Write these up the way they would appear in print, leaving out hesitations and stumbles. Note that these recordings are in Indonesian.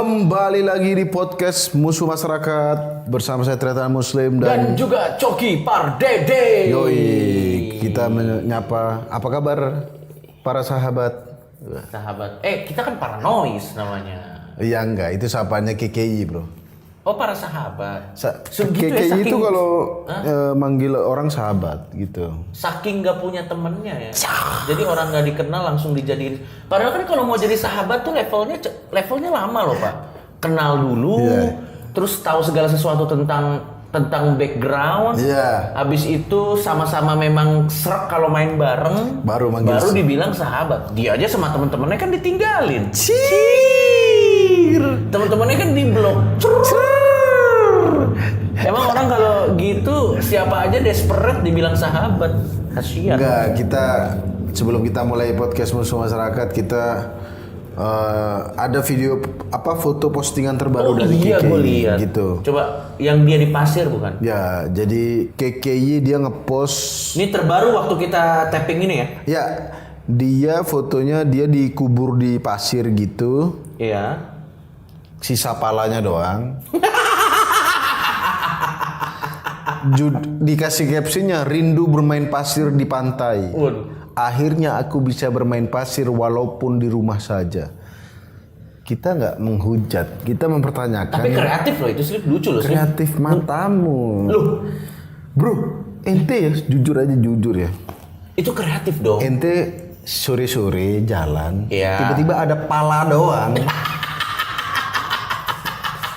Kembali lagi di podcast Musuh Masyarakat bersama saya Tretan Muslim dan juga Coki Pardede. Yoi, kita menyapa apa kabar para sahabat? Kita kan paranoid namanya. Iya enggak, itu sapanya KKI bro. Oh, para sahabat. KKI itu kalau manggil orang sahabat gitu. Saking gak punya temennya ya. Jadi orang gak dikenal langsung dijadiin. Padahal kan kalau mau jadi sahabat tuh levelnya lama loh Pak. Kenal dulu, terus tahu segala sesuatu tentang background. Habis itu sama-sama memang serak kalau main bareng. Baru dibilang sahabat. Dia aja sama temen-temennya kan ditinggalin. Temen-temennya kan di blok. Emang orang kalau gitu siapa aja desperate dibilang sahabat. Kasihan. Enggak, sebelum kita mulai podcast Musuh Masyarakat kita ada video foto postingan terbaru dari KKI gitu. Coba yang dia di pasir bukan? Ya, jadi KKI dia ngepost. Ini terbaru waktu kita tapping ini ya? Ya, dia fotonya dia dikubur di pasir gitu. Iya. Sisa palanya doang. Dikasih captionnya rindu bermain pasir di pantai. Akhirnya aku bisa bermain pasir walaupun di rumah saja. Kita nggak menghujat, kita mempertanyakan. Tapi kreatif loh itu sih, lucu loh. Kreatif matamu. Loh, bro, ente ya jujur ya. Itu kreatif dong. Ente sore-sore jalan, tiba-tiba ada pala doang.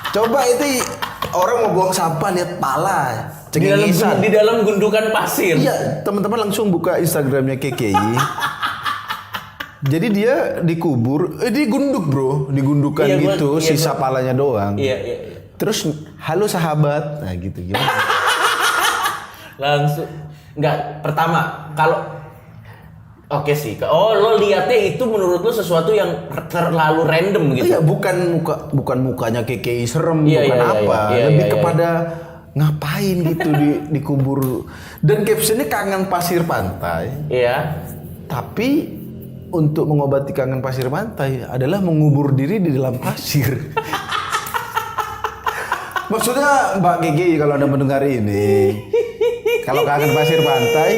Coba itu orang mau buang sampah lihat pala. Di dalam gundukan pasir. Iya, teman-teman langsung buka Instagramnya KKI. Jadi dia dikubur, digunduk bro, digundukan sisa palanya doang. Iya. Terus halo sahabat, nah gitu gimana? Langsung, enggak. Pertama, kalau oke sih. Oh, lo liatnya itu menurut lo sesuatu yang terlalu random gitu? Iya, bukan mukanya KKI serem, lebih kepada ngapain gitu dikubur. Dan captionnya kangen pasir pantai. Iya. Tapi untuk mengobati kangen pasir pantai adalah mengubur diri di dalam pasir. Maksudnya Mbak Gigi kalau Anda mendengar ini, kalau kangen pasir pantai,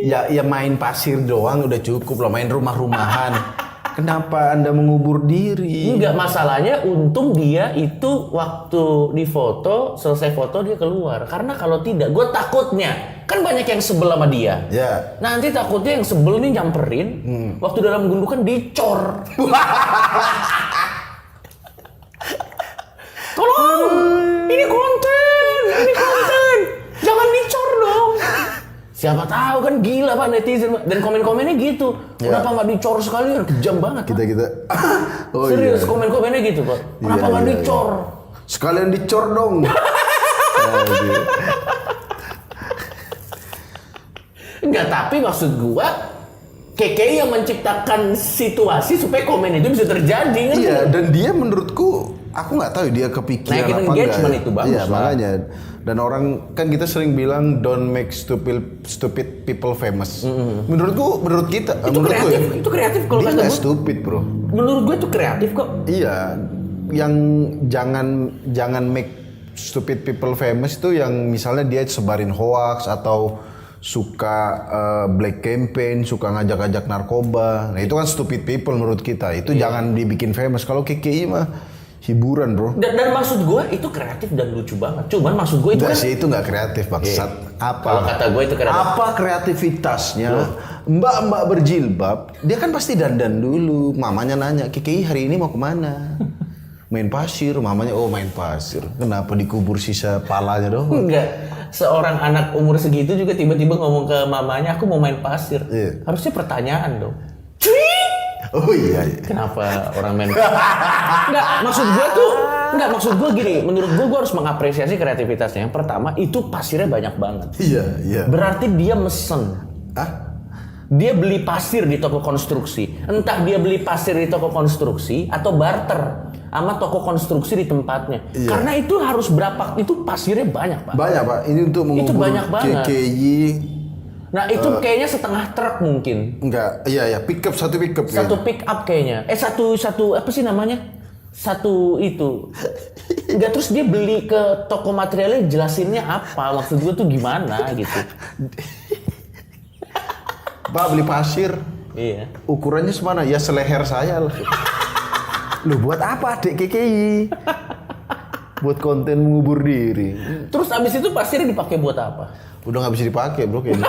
ya main pasir doang udah cukup loh, main rumah-rumahan. Kenapa Anda mengubur diri? Enggak, masalahnya untung dia itu waktu di foto, selesai foto dia keluar. Karena kalau tidak, gue takutnya kan banyak yang sebel sama dia. Ya. Nanti takutnya yang sebel nih nyamperin, waktu dalam gundukan dicor. Tolong, ini konten, jangan dicor dong. Siapa tahu kan gila Pak netizen dan komen-komennya gitu. Kenapa nggak dicor sekali? Kejam banget. Kita. Oh, serius komen-komennya gitu Pak. Kenapa nggak dicor? Sekalian dicor dong. Enggak, tapi maksud gua KKI yang menciptakan situasi supaya komen itu bisa terjadi kan? Iya, dan dia menurutku aku nggak tahu dia kepikiran apa enggak. Engagement itu bagus. Iya, makanya. Dan orang kan kita sering bilang don't make stupid people famous. Menurut kita, itu kreatif kalau dia kata nggak gue. Stupid bro. Menurut gue itu kreatif kok. Iya, yang jangan make stupid people famous itu yang misalnya dia sebarin hoax atau suka black campaign, suka ngajak-ngajak narkoba. Nah itu kan stupid people menurut kita. Itu jangan dibikin famous. Kalau KKI mah hiburan bro. Dan maksud gue itu kreatif dan lucu banget. Cuman maksud gue itu enggak sih, itu nggak kreatif bangsat. Apa? Kalau kata gue itu kreatif. Apa kreativitasnya? Mbak berjilbab, dia kan pasti dandan dulu. Mamanya nanya, KKI hari ini mau kemana? Main pasir. Mamanya, oh main pasir. Kenapa dikubur sisa palanya doang? Enggak. Seorang anak umur segitu juga tiba-tiba ngomong ke mamanya, aku mau main pasir. Harusnya pertanyaan dong. Oh iya. Kenapa orang main? Maksud gue gini. Menurut gue harus mengapresiasi kreativitasnya. Yang pertama itu pasirnya banyak banget. Iya. Berarti dia mesen. Dia beli pasir di toko konstruksi. Entah dia beli pasir di toko konstruksi atau barter sama toko konstruksi di tempatnya. Iya. Karena itu harus berapa? Itu pasirnya banyak Pak. Banyak Pak. Ini untuk mengubur KKI. Nah itu kayaknya setengah truk mungkin. Enggak, iya, pick up, satu pick up. Satu pick up kayaknya. Satu apa sih namanya? satu itu. Enggak, terus dia beli ke toko materialnya jelasinnya apa, maksud gue tuh gimana gitu. Pak beli pasir. Iya. Ukurannya semana? Ya seleher saya lah. Loh buat apa adik KKI? Buat konten mengubur diri. Terus abis itu pasirnya dipakai buat apa? Udah nggak bisa dipakai bro kayaknya.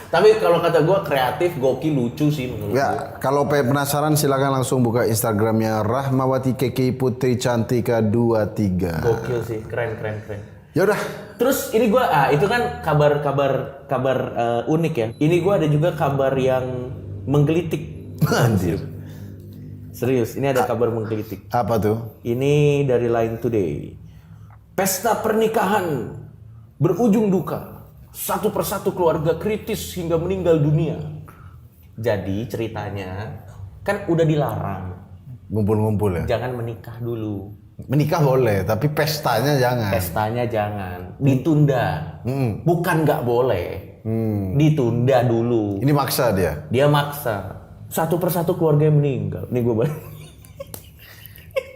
Tapi kalau kata gue kreatif, gokil, lucu sih menurut gue. Ya, kalau penasaran silakan langsung buka Instagramnya Rahmawati KKI Putri Cantika 23. Gokil sih, keren. Ya udah. Terus ini gue, itu kan kabar unik ya. Ini gue ada juga kabar yang menggelitik. Anjir. Serius, ini ada kabar menggelitik. Apa tuh? Ini dari Line Today. Pesta pernikahan berujung duka. Satu persatu keluarga kritis hingga meninggal dunia. Jadi ceritanya kan udah dilarang. Ngumpul-ngumpul ya? Jangan menikah dulu. Menikah boleh, tapi pestanya jangan. Pestanya jangan. Ditunda. Bukan nggak boleh. Ditunda dulu. Ini maksa dia? Dia maksa. Satu persatu keluarga yang meninggal. Nih gue balik.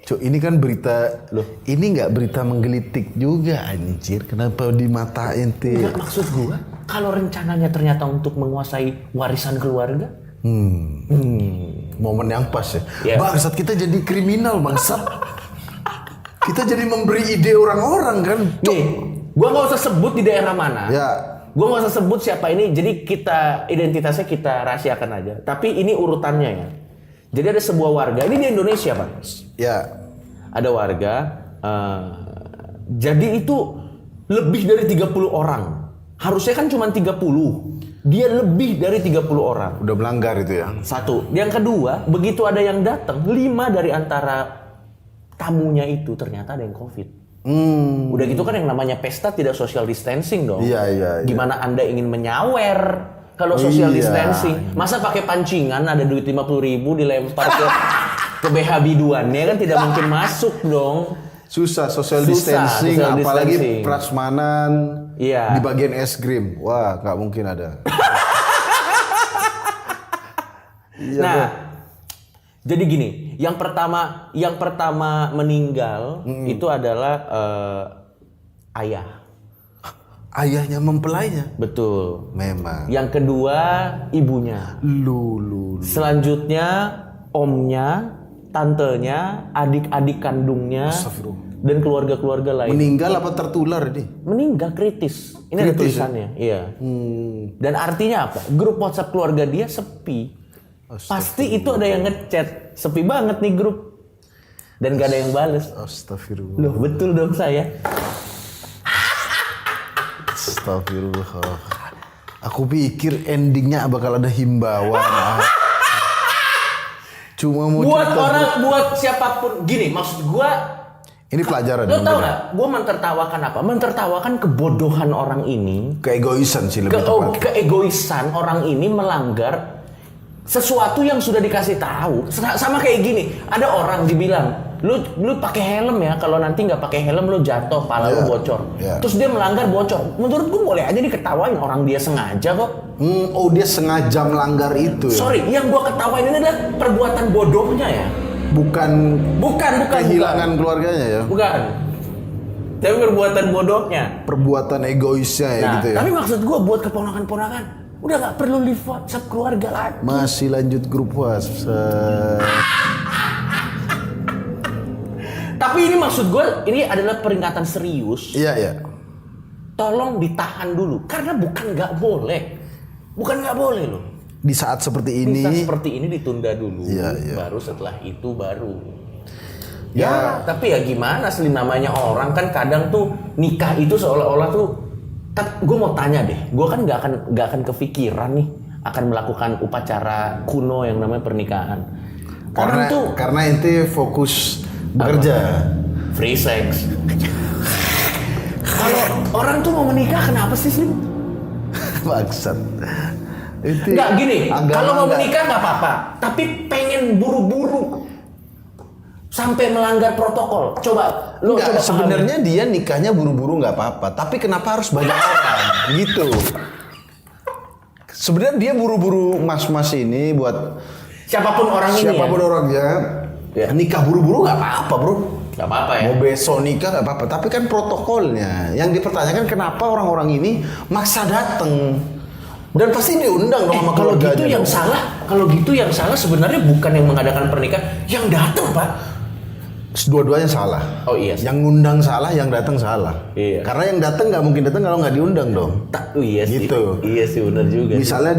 Cuk, ini kan berita, loh, ini nggak berita menggelitik juga anjir. Kenapa dimatain tuh? Enggak, maksud gue, kalau rencananya ternyata untuk menguasai warisan keluarga. Momen yang pas ya. Ya. Bangsat, kita jadi kriminal bangsat. Kita jadi memberi ide orang-orang kan. Cuk. Nih, gue nggak usah sebut di daerah mana. Ya. Gue nggak usah sebut siapa ini. Jadi kita identitasnya kita rahasiakan aja. Tapi ini urutannya ya. Jadi ada sebuah warga. Ini di Indonesia Pak. Ya. Ada warga. Jadi itu lebih dari 30 orang. Harusnya kan cuma 30. Dia lebih dari 30 orang. Udah melanggar itu ya. Satu. Yang kedua, begitu ada yang datang, 5 dari antara tamunya itu ternyata ada yang COVID. Udah gitu kan yang namanya pesta tidak social distancing dong. Iya. Gimana Anda ingin menyawer kalau social Iya. distancing? Masa pakai pancingan ada duit 50.000 dilempar ke BH biduannya kan tidak mungkin masuk dong. Susah social Susah, distancing, social apalagi distancing. prasmanan Iya. di bagian es krim. Wah, nggak mungkin ada. Iya, Nah, bro. jadi gini, yang pertama meninggal itu adalah ayah. Ayahnya mempelainya. Betul. Memang. Yang kedua ibunya. Lulu. Selanjutnya omnya, tantenya, adik-adik kandungnya, Astagfirullah. dan keluarga-keluarga lain. Meninggal apa tertular nih? Meninggal kritis. Ini ada Kritis, tulisannya. Iya. Dan artinya apa? Grup WhatsApp keluarga dia sepi. Pasti itu ada yang ngechat. Sepi banget nih grup. Dan gak ada yang bales. Astagfirullah. Loh, betul dong saya. Astagfirullah. Aku pikir endingnya bakal ada himbauan. Cuma mau Buat cerita, orang, buat siapapun. Gini, maksud gua, ini pelajaran. lo tau gak? Gua mentertawakan apa? Mentertawakan kebodohan orang ini. Keegoisan sih lebih tepat. Keegoisan orang ini melanggar sesuatu yang sudah dikasih tahu. Sama kayak gini, ada orang dibilang, lu pakai helm ya, kalau nanti nggak pakai helm lu jatuh, pala lu bocor. Terus dia melanggar bocor. Menurut gue boleh aja diketawain, orang dia sengaja kok. Oh, dia sengaja melanggar itu ya. Sorry, yang gua ketawain ini adalah perbuatan bodohnya ya. Bukan kehilangan keluarganya ya. Bukan. Tapi perbuatan bodohnya. Perbuatan egoisnya ya Nah, gitu ya. tapi maksud gua buat keponakan-ponakan, udah nggak perlu live WhatsApp keluarga lagi. Masih lanjut grup WhatsApp. Tapi ini maksud gue, ini adalah peringatan serius. Iya. Tolong ditahan dulu, karena bukan nggak boleh. Bukan nggak boleh loh. Di saat seperti ini. Bisa seperti ini ditunda dulu. Iya. Baru setelah itu baru. Ya, tapi ya gimana sih namanya orang kan kadang tuh nikah itu seolah-olah tuh. Gue mau tanya deh, gue kan nggak akan kepikiran nih akan melakukan upacara kuno yang namanya pernikahan. Karena ente fokus bekerja. Free sex. Kalau orang tuh mau menikah kenapa sih Slim? Maksud. Nggak gini, kalau mau menikah nggak apa-apa, tapi pengen buru-buru sampai melanggar protokol. Coba lo coba sebenarnya dia nikahnya buru-buru nggak apa-apa, tapi kenapa harus banyak orang gitu? Sebenarnya dia buru-buru mas-mas ini buat siapapun orangnya. orangnya Ya. Nikah buru-buru nggak apa-apa bro. Gak apa-apa ya. Mau besok nikah nggak apa-apa. Tapi kan protokolnya. Yang dipertanyakan kenapa orang-orang ini maksa datang. Dan pasti diundang dong sama Kalau keluarganya gitu yang dong. salah, kalau gitu yang salah sebenarnya bukan yang mengadakan pernikahan, yang datang Pak. Dua-duanya salah. Oh iya. Yang ngundang salah, yang datang salah. Iya. Karena yang datang nggak mungkin datang kalau nggak diundang dong. Iya sih. Gitu. Iya sih benar juga. Misalnya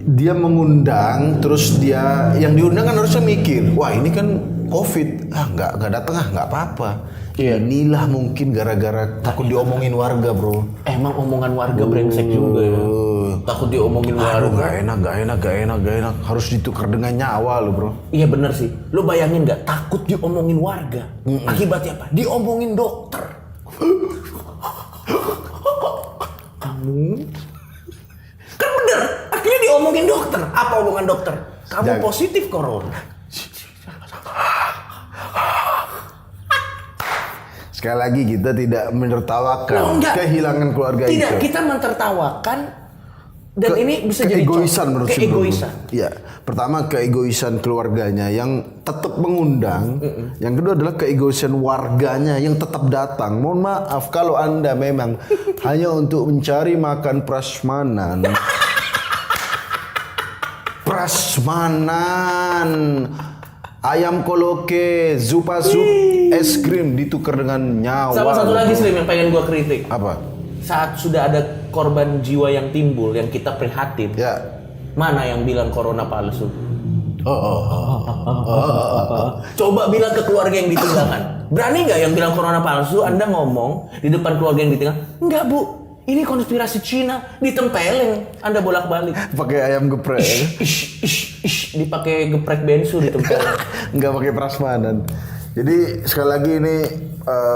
dia mengundang, terus dia yang diundang kan harusnya mikir, wah ini kan COVID, nggak datang nggak apa-apa. Iya. Inilah mungkin gara-gara takut diomongin warga bro. Emang omongan warga brengsek juga ya. Takut diomongin Aduh warga. gak enak. Harus ditukar dengan nyawa lo bro. Iya bener sih. Lo bayangin nggak takut diomongin warga? Akibatnya apa? Diomongin dokter. Kamu kan bener. Akhirnya diomongin dokter. Apa omongan dokter? Kamu positif corona. Sekali lagi kita tidak menertawakan Oh, enggak. kehilangan keluarga Tidak, itu. kita mentertawakan dan ini bisa jadi keegoisan menurut si Bro. keegoisan. Iya, pertama keegoisan keluarganya yang tetap mengundang, yang kedua adalah keegoisan warganya yang tetap datang. Mohon maaf kalau Anda memang hanya untuk mencari makan prasmanan. Prasmanan. Ayam koloke, zupa sup, es krim ditukar dengan nyawa. Sama satu lagi Slim yang pengen gua kritik. Apa? Saat sudah ada korban jiwa yang timbul yang kita prihatin. Ya. Mana yang bilang corona palsu? Coba bilang ke keluarga yang ditinggalkan. Berani nggak yang bilang corona palsu? Anda ngomong di depan keluarga yang ditinggalkan. Enggak bu, ini konspirasi Cina. Ditempelin. Anda bolak-balik. Pakai ayam geprek. Ish, dipakai geprek bensu ditempelin. Nggak pakai prasmanan. Jadi sekali lagi ini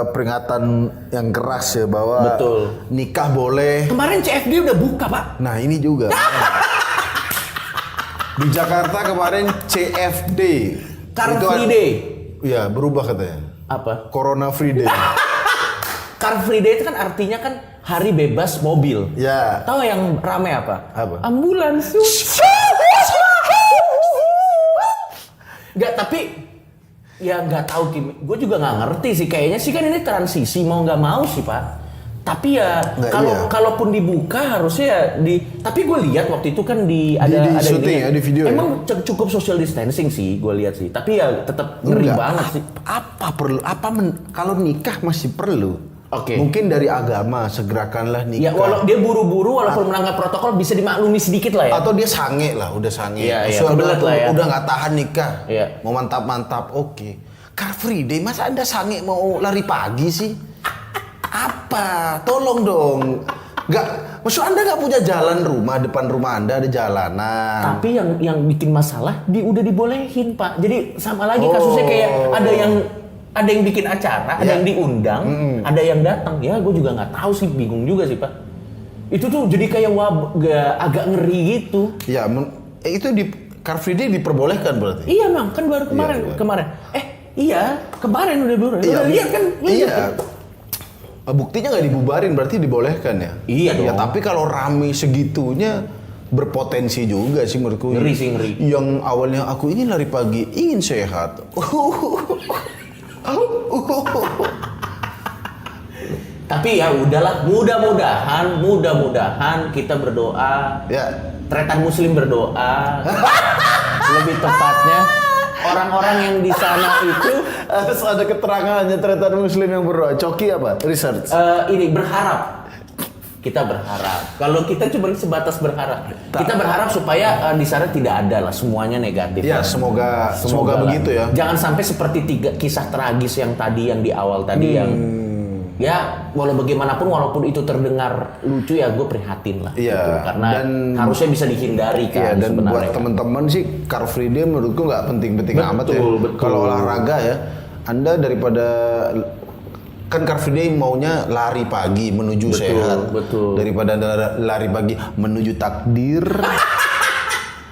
peringatan yang keras ya bahwa Betul. nikah boleh. Kemarin CFD udah buka pak. Nah ini juga. Di Jakarta kemarin CFD. Car Itu Free Day. Iya berubah katanya. Apa? Corona Free Day. Car Free Day itu kan artinya kan hari bebas mobil. Ya. Tahu yang rame apa? Apa? Ambulans. Nggak, tapi ya nggak tahu Kim. Gue juga nggak ngerti sih. Kayaknya sih kan ini transisi mau nggak mau sih pak. Tapi ya Nggak, kalau iya. kalaupun dibuka harusnya ya di. Tapi gue lihat waktu itu kan Di ada syuting ininya. ya, di video ya? Emang cukup social distancing sih gue lihat sih. Tapi ya tetap ngeri Enggak. banget sih. Kalau nikah masih perlu. Oke. Mungkin dari agama segerakanlah nikah. Ya walau dia buru-buru walaupun melanggar protokol bisa dimaklumi sedikit lah ya. Atau dia sange lah, udah sange. Iya, iya, Terus kebelet lah ya. udah nggak tahan nikah. Iya. Mau mantap-mantap, oke. Car Free Day, masa Anda sange mau lari pagi sih? Apa? Tolong dong. Nggak, maksud Anda nggak punya jalan rumah, depan rumah Anda ada jalanan. Tapi yang bikin masalah udah dibolehin pak. Jadi sama lagi kasusnya kayak ada yang bikin acara, ada Ya. yang diundang, ada yang datang. Ya gue juga nggak tahu sih, bingung juga sih pak. Itu tuh jadi kayak agak ngeri gitu. Ya, itu di Car Free Day diperbolehkan berarti. Iya mang, kan baru kemarin. Iya kemarin udah baru. Iya, Udah lihat kan? Iya. Buktinya nggak dibubarin berarti dibolehkan ya? Iya dong. Ya tapi kalau rame segitunya berpotensi juga sih menurutku. Ngeri sih, ngeri. Yang awalnya aku ingin lari pagi, ingin sehat. Tapi ya udahlah, mudah-mudahan kita berdoa. Ya. Tretan Muslim berdoa. Lebih tepatnya orang-orang yang di sana itu Terus ada keterangannya ternyata Muslim yang berdoa. Coki apa? Research. ini berharap. Kita berharap. Kalau kita cuma sebatas berharap. Kita berharap supaya di sana tidak ada lah semuanya negatif. Ya semoga lah. begitu ya. Jangan sampai seperti kisah tragis yang di awal tadi yang ya bagaimanapun walaupun itu terdengar lucu ya gue prihatin lah. Iya, gitu. Karena dan- harusnya bisa dihindari kan Iya, dan sebenarnya. buat teman-teman sih Car Free Day menurutku nggak penting-penting amat ya. Betul. Kalau olahraga ya, Anda daripada kan Car Free Day maunya lari pagi menuju sehat. betul. Daripada Anda lari pagi menuju takdir.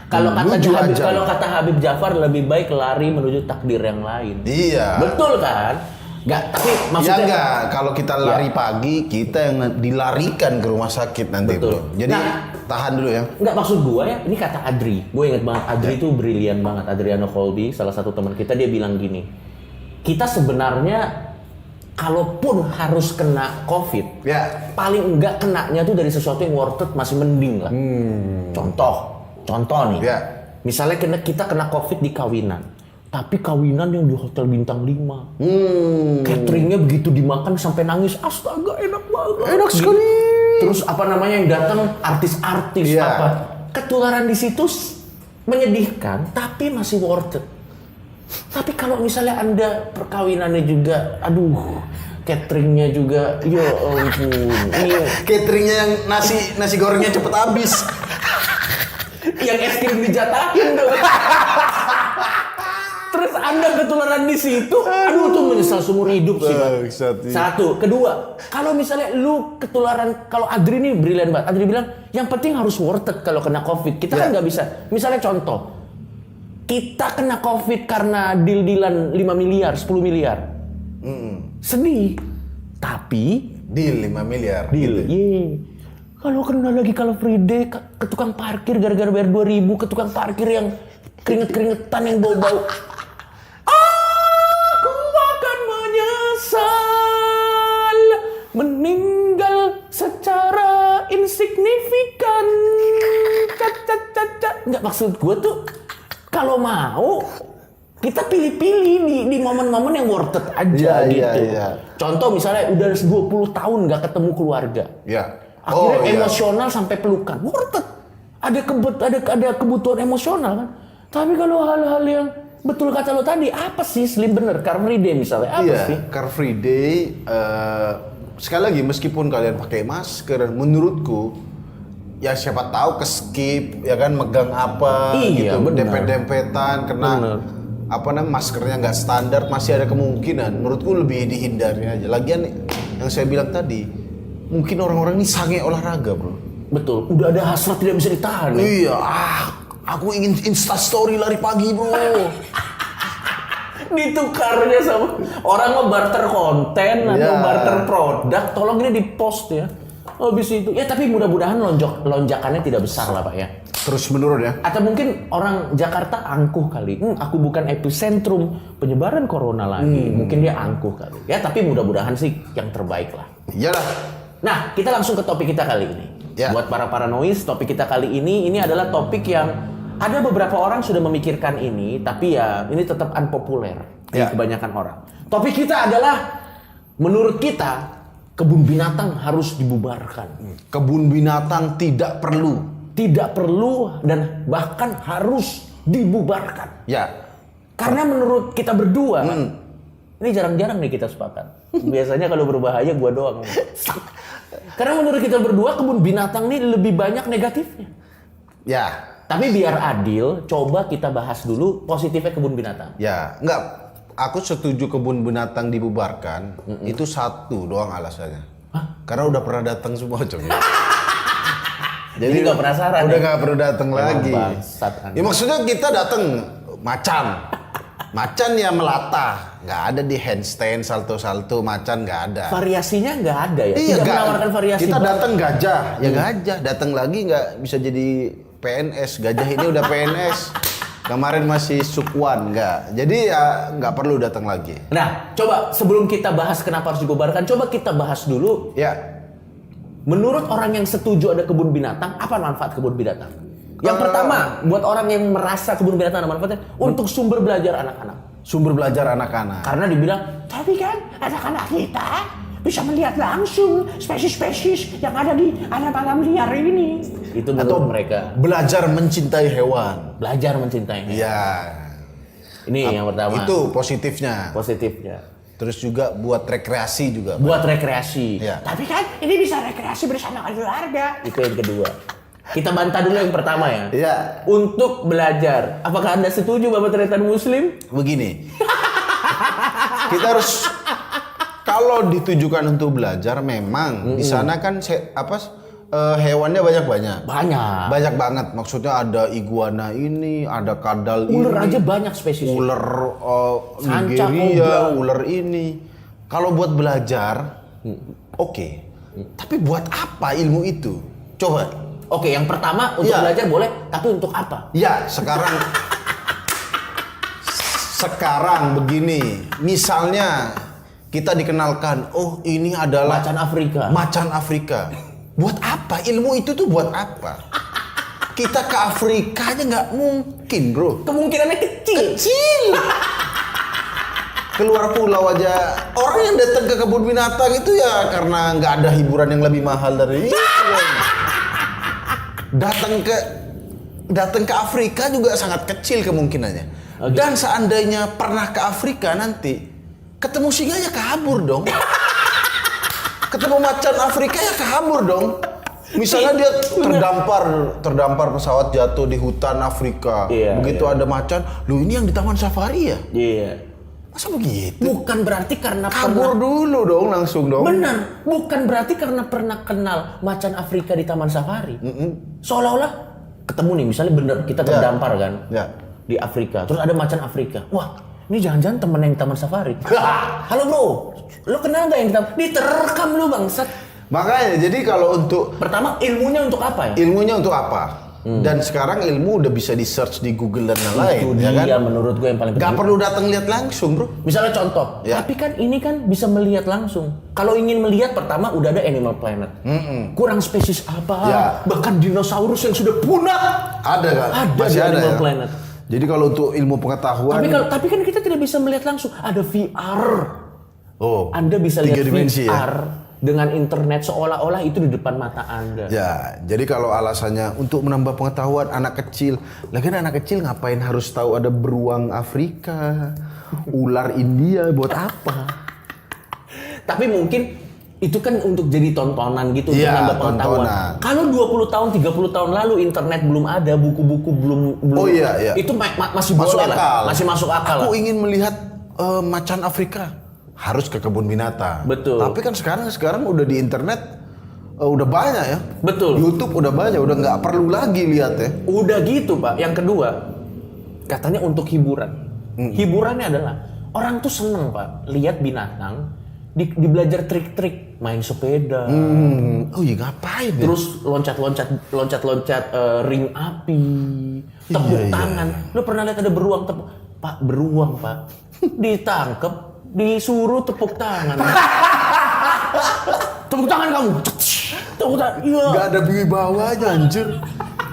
Kalau menuju ajal. kalau kata Habib Jafar lebih baik lari menuju takdir yang lain. Iya. Betul kan? Nggak, tapi Ya maksudnya enggak, kalau kita lari pagi, kita yang dilarikan ke rumah sakit nanti betul. bro. Jadi Nah, tahan dulu ya. Nggak, maksud gue ya, ini kata Adri. Gue inget banget, Adri itu brilian banget. Adriano Colby, salah satu teman kita, dia bilang gini. Kita sebenarnya, kalaupun harus kena COVID, paling enggak kenanya tuh dari sesuatu yang worth it, masih mending lah. Contoh nih. Misalnya kita kena COVID di kawinan. Tapi kawinan yang di hotel bintang 5. Cateringnya begitu dimakan sampai nangis. Astaga, enak banget. Enak sekali. Terus apa namanya yang datang artis-artis apa. Ketularan di situ menyedihkan, tapi masih worth it. Tapi kalau misalnya Anda perkawinannya juga, aduh, cateringnya juga, ya ampun. Iya. Cateringnya yang nasi gorengnya cepet habis. Yang es krim dijatahin dong. Terus Anda ketularan di situ, aduh tuh menyesal seumur hidup sih, Pak. Satu, kedua, kalau misalnya lu ketularan, kalau Adri nih brilian banget. Adri bilang, yang penting harus worth it kalau kena COVID. Kita kan nggak bisa. Misalnya contoh, kita kena COVID karena deal-dealan 5 miliar, 10 miliar. Sedih. Tapi Deal 5 miliar. deal. Gitu. Kalau kena lagi kalau Free Day ke tukang parkir gara-gara bayar 2.000 ke tukang parkir yang keringet-keringetan yang bau-bau. Aku akan menyesal meninggal secara insignifikan. Nggak, maksud gue tuh kalau mau kita pilih-pilih di momen-momen yang worth it aja gitu. Contoh misalnya udah 20 tahun nggak ketemu keluarga. Akhirnya emosional sampai pelukan. Worth it. Ada kebutuhan emosional kan. Tapi kalau hal-hal yang betul kata lo tadi, apa sih Slim bener? Car Free Day misalnya, apa sih? Car Free Day, sekali lagi meskipun kalian pakai masker, menurutku ya siapa tahu skip ya kan, megang apa gitu, dempet-dempetan, kena maskernya nggak standar, masih ada kemungkinan. Menurutku lebih dihindari aja. Lagian yang saya bilang tadi, mungkin orang-orang ini sange olahraga, bro. Betul, udah ada hasrat tidak bisa ditahan. Iya, aku ingin Instastory lari pagi, bro. Ditukarnya sama orang mau barter konten atau barter produk, tolong ini di post ya. Habis itu, ya tapi mudah-mudahan lonjakannya tidak besar lah Pak ya. Terus menurun ya. Atau mungkin orang Jakarta angkuh kali. Aku bukan epicentrum penyebaran corona lagi. Mungkin dia angkuh kali. Ya tapi mudah-mudahan sih yang terbaik lah. Iyalah. Nah, kita langsung ke topik kita kali ini. Buat para paranoid, topik kita kali ini adalah topik yang ada beberapa orang sudah memikirkan ini, tapi ya ini tetap unpopuler di kebanyakan orang. Topik kita adalah, menurut kita, kebun binatang harus dibubarkan. Kebun binatang tidak perlu. Tidak perlu dan bahkan harus dibubarkan. Karena menurut kita berdua, ini jarang-jarang nih kita sepakat. Biasanya kalau berbahaya gua doang. Karena menurut kita berdua kebun binatang ini lebih banyak negatifnya. Tapi biar adil, coba kita bahas dulu positifnya kebun binatang. Enggak. Aku setuju kebun binatang dibubarkan. Itu satu doang alasannya. Karena udah pernah datang semua, coba. Jadi nggak penasaran. Udah nggak perlu datang lagi. Ya maksudnya kita datang macan ya melata, nggak ada di handstand, salto macan nggak ada. Variasinya nggak ada ya. Iya, tidak menawarkan variasi. Kita datang gajah, ya gajah. Datang lagi nggak bisa jadi PNS. Gajah ini udah PNS. Kemarin masih Sukwan, nggak. Jadi ya nggak perlu datang lagi. Nah, coba sebelum kita bahas kenapa harus dibubarkan, coba kita bahas dulu. Menurut orang yang setuju ada kebun binatang, apa manfaat kebun binatang? Yang pertama, buat orang yang merasa kebun binatang ada manfaatnya, untuk sumber belajar anak-anak. Sumber belajar anak-anak. Karena dibilang, tapi kan anak-anak kita bisa melihat langsung spesies-spesies yang ada di alam liar ini. Itu menurut mereka. Belajar mencintai hewan. Belajar mencintai hewan. Iya. Ini yang pertama. Itu positifnya. Terus juga buat rekreasi juga. Buat rekreasi. Tapi kan ini bisa rekreasi bersama keluarga. Itu yang kedua. Kita bantah dulu yang pertama ya. Untuk belajar. Apakah Anda setuju Bapak Tretan Muslim? Begini. Kita harus, kalau ditujukan untuk belajar, memang di sana kan hewannya banyak banget. Maksudnya ada iguana ini, ada kadal ini. Ular aja banyak spesies. Ular Nigeria, ular ini. Kalau buat belajar, oke. Tapi buat apa ilmu itu? Coba. Oke, yang pertama untuk Iya. belajar boleh, tapi untuk apa? Ya, sekarang begini. Misalnya kita dikenalkan, oh ini adalah Macan Afrika. Macan Afrika. Buat apa? Ilmu itu tuh buat apa? Kita ke Afrika aja nggak mungkin, bro. Kemungkinannya kecil. Keluar pulau aja. Orang yang datang ke kebun binatang itu ya karena nggak ada hiburan yang lebih mahal dari itu. Datang ke Afrika juga sangat kecil kemungkinannya. Oke. Dan seandainya pernah ke Afrika nanti ketemu singa ya kabur dong. Ketemu macan Afrika ya kabur dong. Misalnya dia terdampar pesawat jatuh di hutan Afrika. Iya, Begitu ada macan, lu ini yang di taman safari ya? Iya. Masa begitu? Bukan berarti karena Kabur dulu dong langsung dong. Benar, bukan berarti karena pernah kenal macan Afrika di taman safari. Seolah-olah ketemu nih, misalnya bener kita terdampar kan Ya. di Afrika, terus ada macan Afrika. Wah, ini jangan-jangan temen yang di taman safari. Halo bro, lo kenal nggak yang di taman? Diterekam lu bangsat. Makanya jadi kalau untuk Pertama ilmunya untuk apa ya? ilmunya untuk apa? Dan sekarang ilmu udah bisa di search di Google dan Itu lain-lain, ya dia kan? menurut gue yang paling Gak penting. perlu datang lihat langsung, bro. Misalnya contoh, Ya. tapi kan ini kan bisa melihat langsung. Kalau ingin melihat pertama udah ada Animal Planet. Kurang spesies apa? Ya. Bahkan dinosaurus yang sudah punah. Ada kan? Ada Masih di ada Animal ya. Planet. Jadi kalau untuk ilmu pengetahuan, Tapi kan kita tidak bisa melihat langsung. Ada VR. oh, Anda bisa 3 lihat dimensi VR ya. dengan internet seolah-olah itu di depan mata Anda. Ya, jadi kalau alasannya untuk menambah pengetahuan anak kecil, lagi anak kecil ngapain harus tahu ada beruang Afrika, ular India, buat apa? Tapi mungkin itu kan untuk jadi tontonan gitu, untuk Iya, nambah pengetahuan. tontonan. Kalau 20 tahun, 30 tahun lalu internet belum ada, buku-buku belum Oh, iya. Itu masih Masuk boleh akal. lah. Masih masuk akal Aku lah. ingin melihat macan Afrika. Harus ke kebun binatang. Betul. Tapi kan sekarang udah di internet udah banyak ya. Betul. YouTube udah banyak, udah nggak perlu lagi lihat ya. Udah gitu, Pak. Yang kedua, katanya untuk hiburan. Hiburannya adalah orang tuh seneng, Pak, lihat binatang di belajar trik-trik, main sepeda. Oh iya ngapain ya? Terus loncat-loncat ring api, tepuk Iya. tangan. Lu pernah lihat ada beruang tepuk? Pak, beruang, Pak. Ditangkep, disuruh tepuk tangan. Tepuk tangan kamu. Tepuk tangan. Iya. Gak ada wibawanya anjir.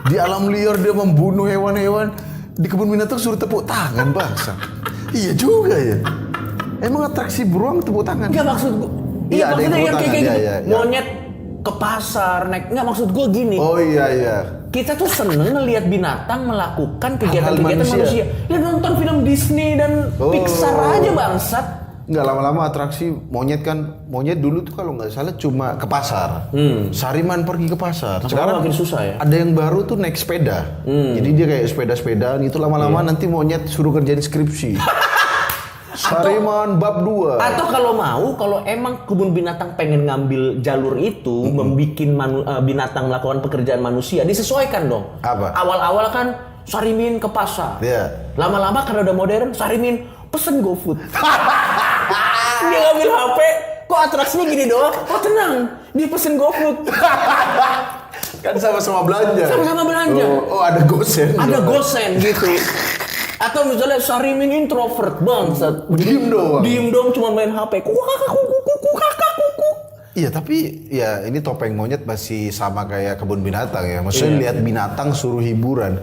Di alam liar dia membunuh hewan-hewan. Di kebun binatang suruh tepuk tangan bangsa. Iya juga ya. Emang atraksi beruang tepuk tangan? Enggak maksud gua. Iya, ada yang maksudnya tepuk yang kayak tangan, gitu. iya. Monyet ke pasar naik. Enggak maksud gua gini. Oh iya. Kita tuh seneng ngelihat binatang melakukan kegiatan-kegiatan manusia. manusia. Ya nonton film Disney dan Oh. Pixar aja bangsat. Nggak lama-lama atraksi monyet kan. Monyet dulu tuh kalau nggak salah cuma ke pasar. Sariman pergi ke pasar. Sekarang makin susah ya. Ada yang baru tuh naik sepeda. Jadi dia kayak sepeda-sepedaan itu lama-lama nanti monyet suruh kerjain skripsi. Sariman bab 2. Atau kalau mau, kalau emang kebun binatang pengen ngambil jalur itu, membikin binatang melakukan pekerjaan manusia, disesuaikan dong. Apa? Awal-awal kan Sarimin ke pasar. Iya. Lama-lama karena udah modern, Sarimin pesen GoFood. Dia ngambil HP, kok atraksinya gini doang? Oh tenang, dia pesen GoFood. Kan sama-sama belanja. Sama-sama belanja. Oh, ada gosen. Ada gosen gitu. Atau misalnya Sarimin introvert bangsat. Diem doang. Diem dong cuma main HP. Kuku kakak kuku kuku kakak kuku. Iya tapi ya ini topeng monyet masih sama kayak kebun binatang ya. Maksudnya lihat binatang suruh hiburan.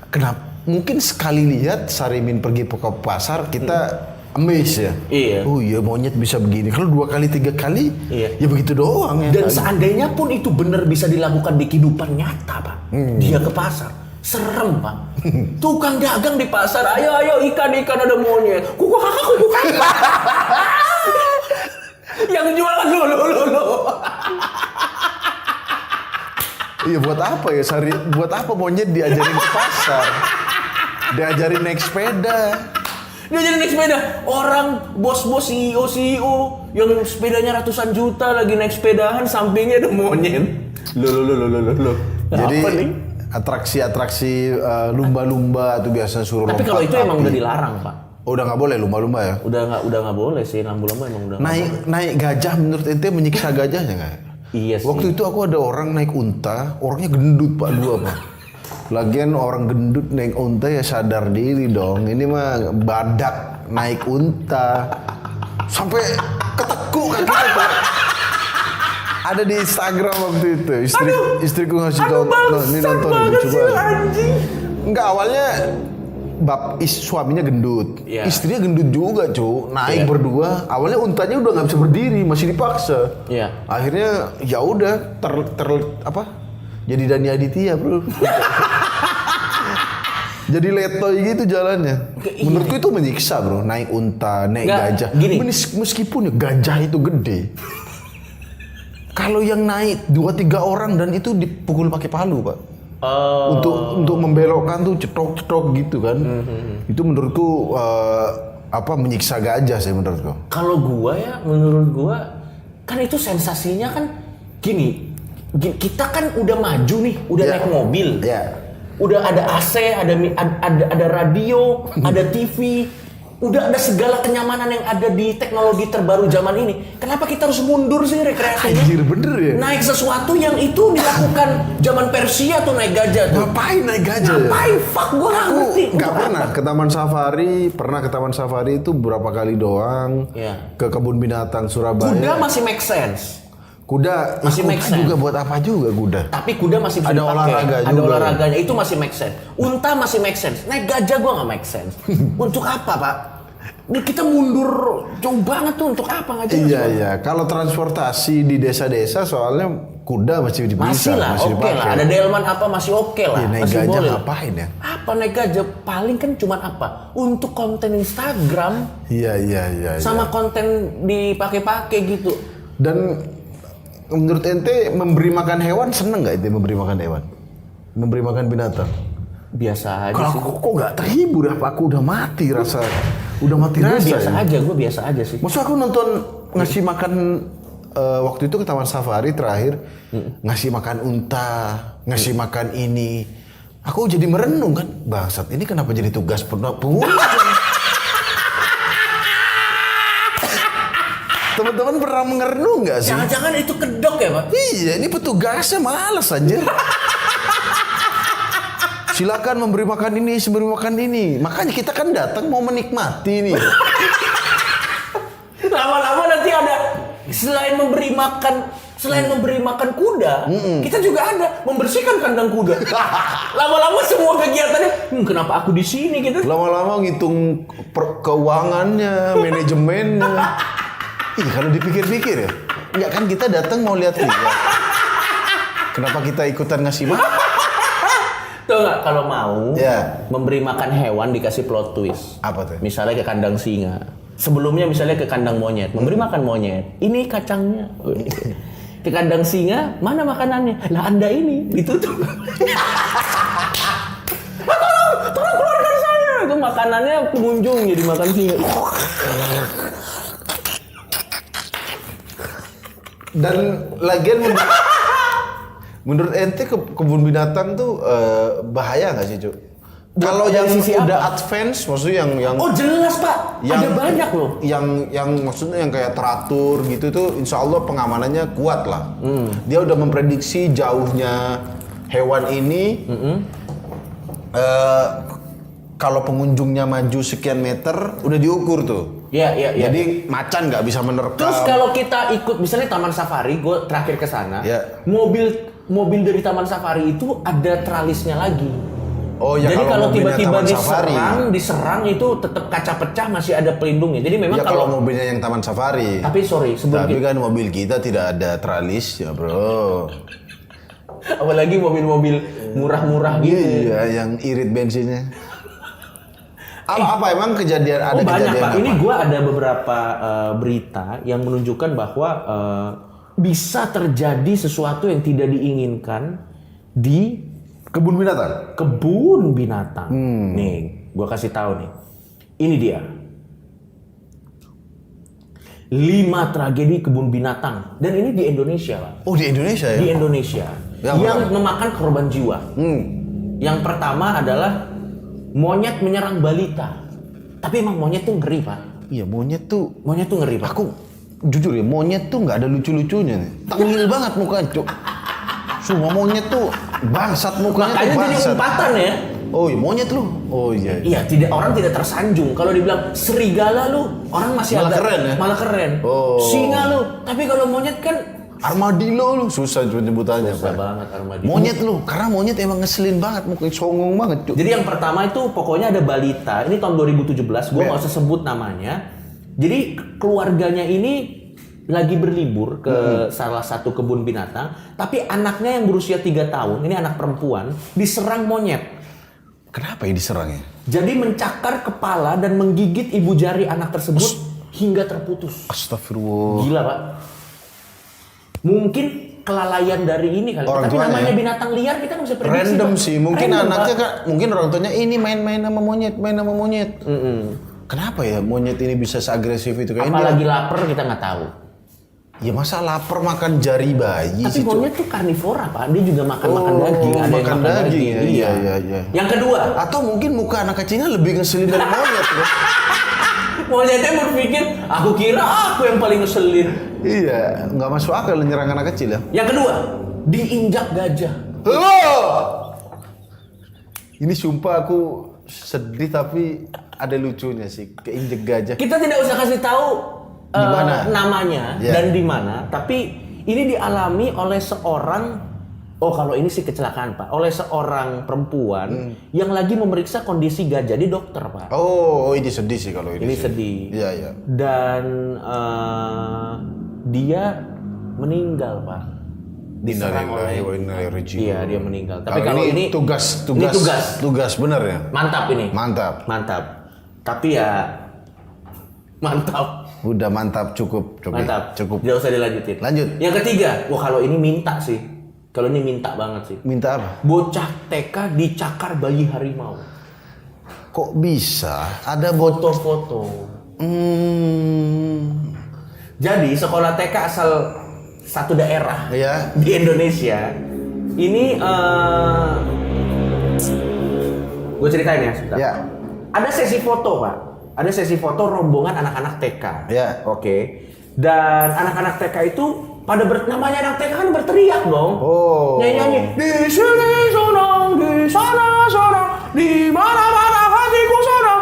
Kenapa? Mungkin sekali lihat Sarimin pergi ke pasar kita amazed ya. Iya. Oh iya monyet bisa begini. Kalau 2 kali 3 kali Iya. ya begitu doang ya. Dan seandainya pun itu benar bisa dilakukan di kehidupan nyata, Pak. Dia ke pasar. Serem, Pak. Tukang dagang di pasar, ayo ikan ada monyet. Kuku kakak. Yang jualan lo. Iya buat apa ya buat apa monyet diajarin ke pasar? Diajarin naik sepeda. Dia jadi naik sepeda. Orang bos-bos CEO yang sepedanya ratusan juta lagi naik sepedahan, sampingnya ada monyet. Lo. Jadi Apa nih? atraksi-atraksi lumba-lumba tuh biasa suruh Tapi kalau lompat itu emang api. udah dilarang, Pak. Oh, udah nggak boleh lumba-lumba ya? Udah nggak boleh sih, lambu-lambu emang udah. nggak boleh. Naik gajah menurut ente menyiksa gajahnya nggak? Iya sih. Waktu itu aku ada orang naik unta, orangnya gendut Pak dua Pak. Lagian orang gendut naik unta ya sadar diri dong. Ini mah badak naik unta. Sampai ketekuk kakinya Pak. Ada di Instagram waktu itu. Istriku ngasih tonton. Ini nonton coba. Enggak, awalnya suaminya gendut. Iya. Istrinya gendut juga, cu. Naik Iya. berdua. Awalnya untanya udah nggak bisa berdiri, masih dipaksa. Iya. Akhirnya ya udah jadi Dani Aditya, Bro. Jadi letoy gitu jalannya. Menurutku itu menyiksa, Bro. Naik unta, naik Nggak, gajah. gini. Meskipun ya gajah itu gede. Kalau yang naik 2-3 orang dan itu dipukul pakai palu, Pak. Untuk membelokkan tuh cetok-cetok gitu kan. Itu menurutku menyiksa gajah sih menurutku. Kalau menurut gua kan itu sensasinya kan gini, kita kan udah maju nih, udah Ya. naik mobil. Ya. Udah ada AC, ada radio, ada TV, udah ada segala kenyamanan yang ada di teknologi terbaru zaman ini. Kenapa kita harus mundur sih rekreasinya? Anjir, bener ya? Naik sesuatu yang itu dilakukan zaman Persia tuh naik gajah tuh. Ngapain naik gajah? ya? Ngapain? Fuck, gua nggak ngerti. Nggak pernah ke Taman Safari. Pernah ke Taman Safari itu berapa kali doang. Iya. Ke kebun binatang Surabaya. Kuda masih make sense. Kuda Masih kuda make sense. juga buat apa juga kuda? Tapi kuda masih bisa Ada dipakai. olahraga Ada juga. olahraganya, itu masih make sense. Unta masih make sense. Naik gajah gua nggak make sense. Untuk apa, Pak? Ini kita mundur jauh banget tuh, untuk apa nggak jelas? Iya Pak. iya. Kalau transportasi di desa-desa soalnya kuda masih bisa, Masih lah, oke dipakai. lah. Ada delman apa masih oke lah. Iya, naik masih gajah boleh. ngapain ya? Apa naik gajah? Paling kan cuman apa? Untuk konten Instagram Iya iya iya. sama konten dipakai-pakai gitu. Dan menurut ente memberi makan hewan seneng nggak ente memberi makan hewan? Memberi makan binatang? Biasa aja Kalau sih. aku kok nggak terhibur ya, Pak? Aku udah mati rasa. Udah mati Gue rasa. biasa ya. aja, gue biasa aja sih. Maksud aku nonton ngasih makan waktu itu ke Taman Safari terakhir ngasih makan unta, ngasih makan ini. Aku jadi merenung kan, bangsat ini kenapa jadi tugas pengunjung? Teman-teman pernah merenung nggak sih? Jangan-jangan itu kedok ya, Pak? Iya, ini petugasnya malas anjir. Silakan memberi makan ini, memberi makan ini. Makanya kita kan datang mau menikmati nih. Lama-lama nanti ada selain memberi makan kuda, kita juga ada membersihkan kandang kuda. Lama-lama semua kegiatannya, kenapa aku di sini gitu? Lama-lama ngitung keuangannya, manajemennya. Ih, kalau dipikir-pikir ya, enggak kan kita datang mau lihat Kenapa kita ikutan ngasih makan? Tuh nggak, kalau mau Ya. memberi makan hewan dikasih plot twist. Apa tuh? Misalnya ke kandang singa. Sebelumnya misalnya ke kandang monyet, memberi makan monyet. Ini kacangnya. Ke kandang singa, mana makanannya? Lah Anda ini, itu tuh. Tolong keluarkan saya. Itu makanannya pengunjung jadi makan singa. Dan lagian menurut ente kebun binatang tuh bahaya nggak sih, Cuk? Kalau dari yang sisi udah apa? advance, maksudnya yang Oh jelas Pak, ada banyak loh. Yang maksudnya yang kayak teratur gitu tuh, insya Allah pengamanannya kuat lah. Dia udah memprediksi jauhnya hewan ini. Kalau pengunjungnya maju sekian meter, udah diukur tuh. Iya. Jadi macan nggak bisa menerkam. Terus kalau kita ikut misalnya Taman Safari, gue terakhir ke sana, Ya. mobil dari Taman Safari itu ada tralisnya lagi. Oh ya, Jadi kalau mobilnya tiba-tiba Taman Safari. diserang itu tetap kaca pecah masih ada pelindungnya. Jadi memang Ya kalau mobilnya yang Taman Safari. tapi sorry sebelum Tapi kan mobil kita tidak ada tralis ya, Bro. apalagi mobil-mobil murah-murah gitu. Iya, yang irit bensinnya. Apa emang kejadian ada banyak kejadian Pak. apa? Ini gua ada beberapa berita yang menunjukkan bahwa bisa terjadi sesuatu yang tidak diinginkan di Kebun binatang. kebun binatang. Nih, gua kasih tahu nih. Ini dia. 5 tragedi kebun binatang dan ini di Indonesia, Pak. Oh, di Indonesia ya? Di Indonesia yang memakan korban jiwa. Yang pertama adalah monyet menyerang balita. Tapi emang monyet tuh ngeri, Pak. Iya, monyet tuh Monyet tuh ngeri, Pak. aku jujur ya, monyet tuh nggak ada lucu-lucunya nih. Tengil banget mukanya, Cuk. Semua monyet tuh bangsat mukanya. Makanya tuh jadi bangsat. umpatan ya. Oh iya, monyet lu. Oh iya. Iya, orang tidak tersanjung. Kalau dibilang serigala lu, orang masih Malah agak keren ya? malah keren. Oh. Singa lu, tapi kalau monyet kan Armadillo lu, susah penyebutannya. susah Pak. banget armadillo. Monyet lu, karena monyet emang ngeselin banget, mukanya songong banget, Cuk. Jadi yang pertama itu pokoknya ada balita. Ini tahun 2017, gua Ya. nggak usah sebut namanya. Jadi keluarganya ini lagi berlibur ke salah satu kebun binatang, tapi anaknya yang berusia 3 tahun, ini anak perempuan, diserang monyet. Kenapa ya diserangnya? Jadi mencakar kepala dan menggigit ibu jari anak tersebut hingga terputus. Astagfirullah. Gila, Pak. Mungkin kelalaian dari ini kali. Orang Tapi tuanya namanya ya? binatang liar kita nggak bisa prediksi. Random Pak. sih, mungkin Random, anaknya Pak. kan, mungkin orang tuanya ini main-main sama monyet. Kenapa ya monyet ini bisa seagresif itu? Kayak Apalagi lapar kita nggak tahu. ya masa lapar makan jari bayi Tapi sih, Cuk? monyet tuh karnivora, Pak. Dia juga makan daging. Ada yang makan makan daging ya? Iya. Iya. Yang kedua, Atau mungkin muka anak kecilnya lebih ngeselin dari monyet ya? monyetnya berpikir, aku kira aku yang paling ngeselin. Iya, nggak masuk akal nyerang anak kecil ya. Yang kedua, diinjak gajah. Ini sumpah aku sedih tapi ada lucunya sih, keinjek gajah. Kita tidak usah kasih tahu Di mana? namanya Ya. dan di mana, tapi ini dialami oleh seorang, oh kalau ini sih kecelakaan Pak, oleh seorang perempuan yang lagi memeriksa kondisi gajah di dokter Pak. Oh, ini sedih sih kalau ini. Ini sih. sedih. Iya. Dan dia meninggal Pak. Diserang oleh. Iya, dia meninggal. Tapi kalau ini tugas bener ya. mantap ini. Mantap. Tapi ya mantap. Udah mantap, cukup. Mantap. Cukup. Tidak usah dilanjutin. Lanjut. Yang ketiga, wah kalau ini minta sih. Kalau ini minta banget sih. Minta apa? Bocah TK dicakar bayi harimau. Kok bisa? Ada botol. Foto-foto. Jadi sekolah TK asal satu daerah Ya. di Indonesia ini gue ceritain ya sebentar. Ya. Ada sesi foto Pak. Ada sesi foto rombongan anak-anak TK. Ya. Oke. Dan anak-anak TK itu pada namanya anak TK kan berteriak dong. Oh. Nyanyi-nyanyi. Di sini sonang, di sana sonang, di mana-mana hatiku sonang.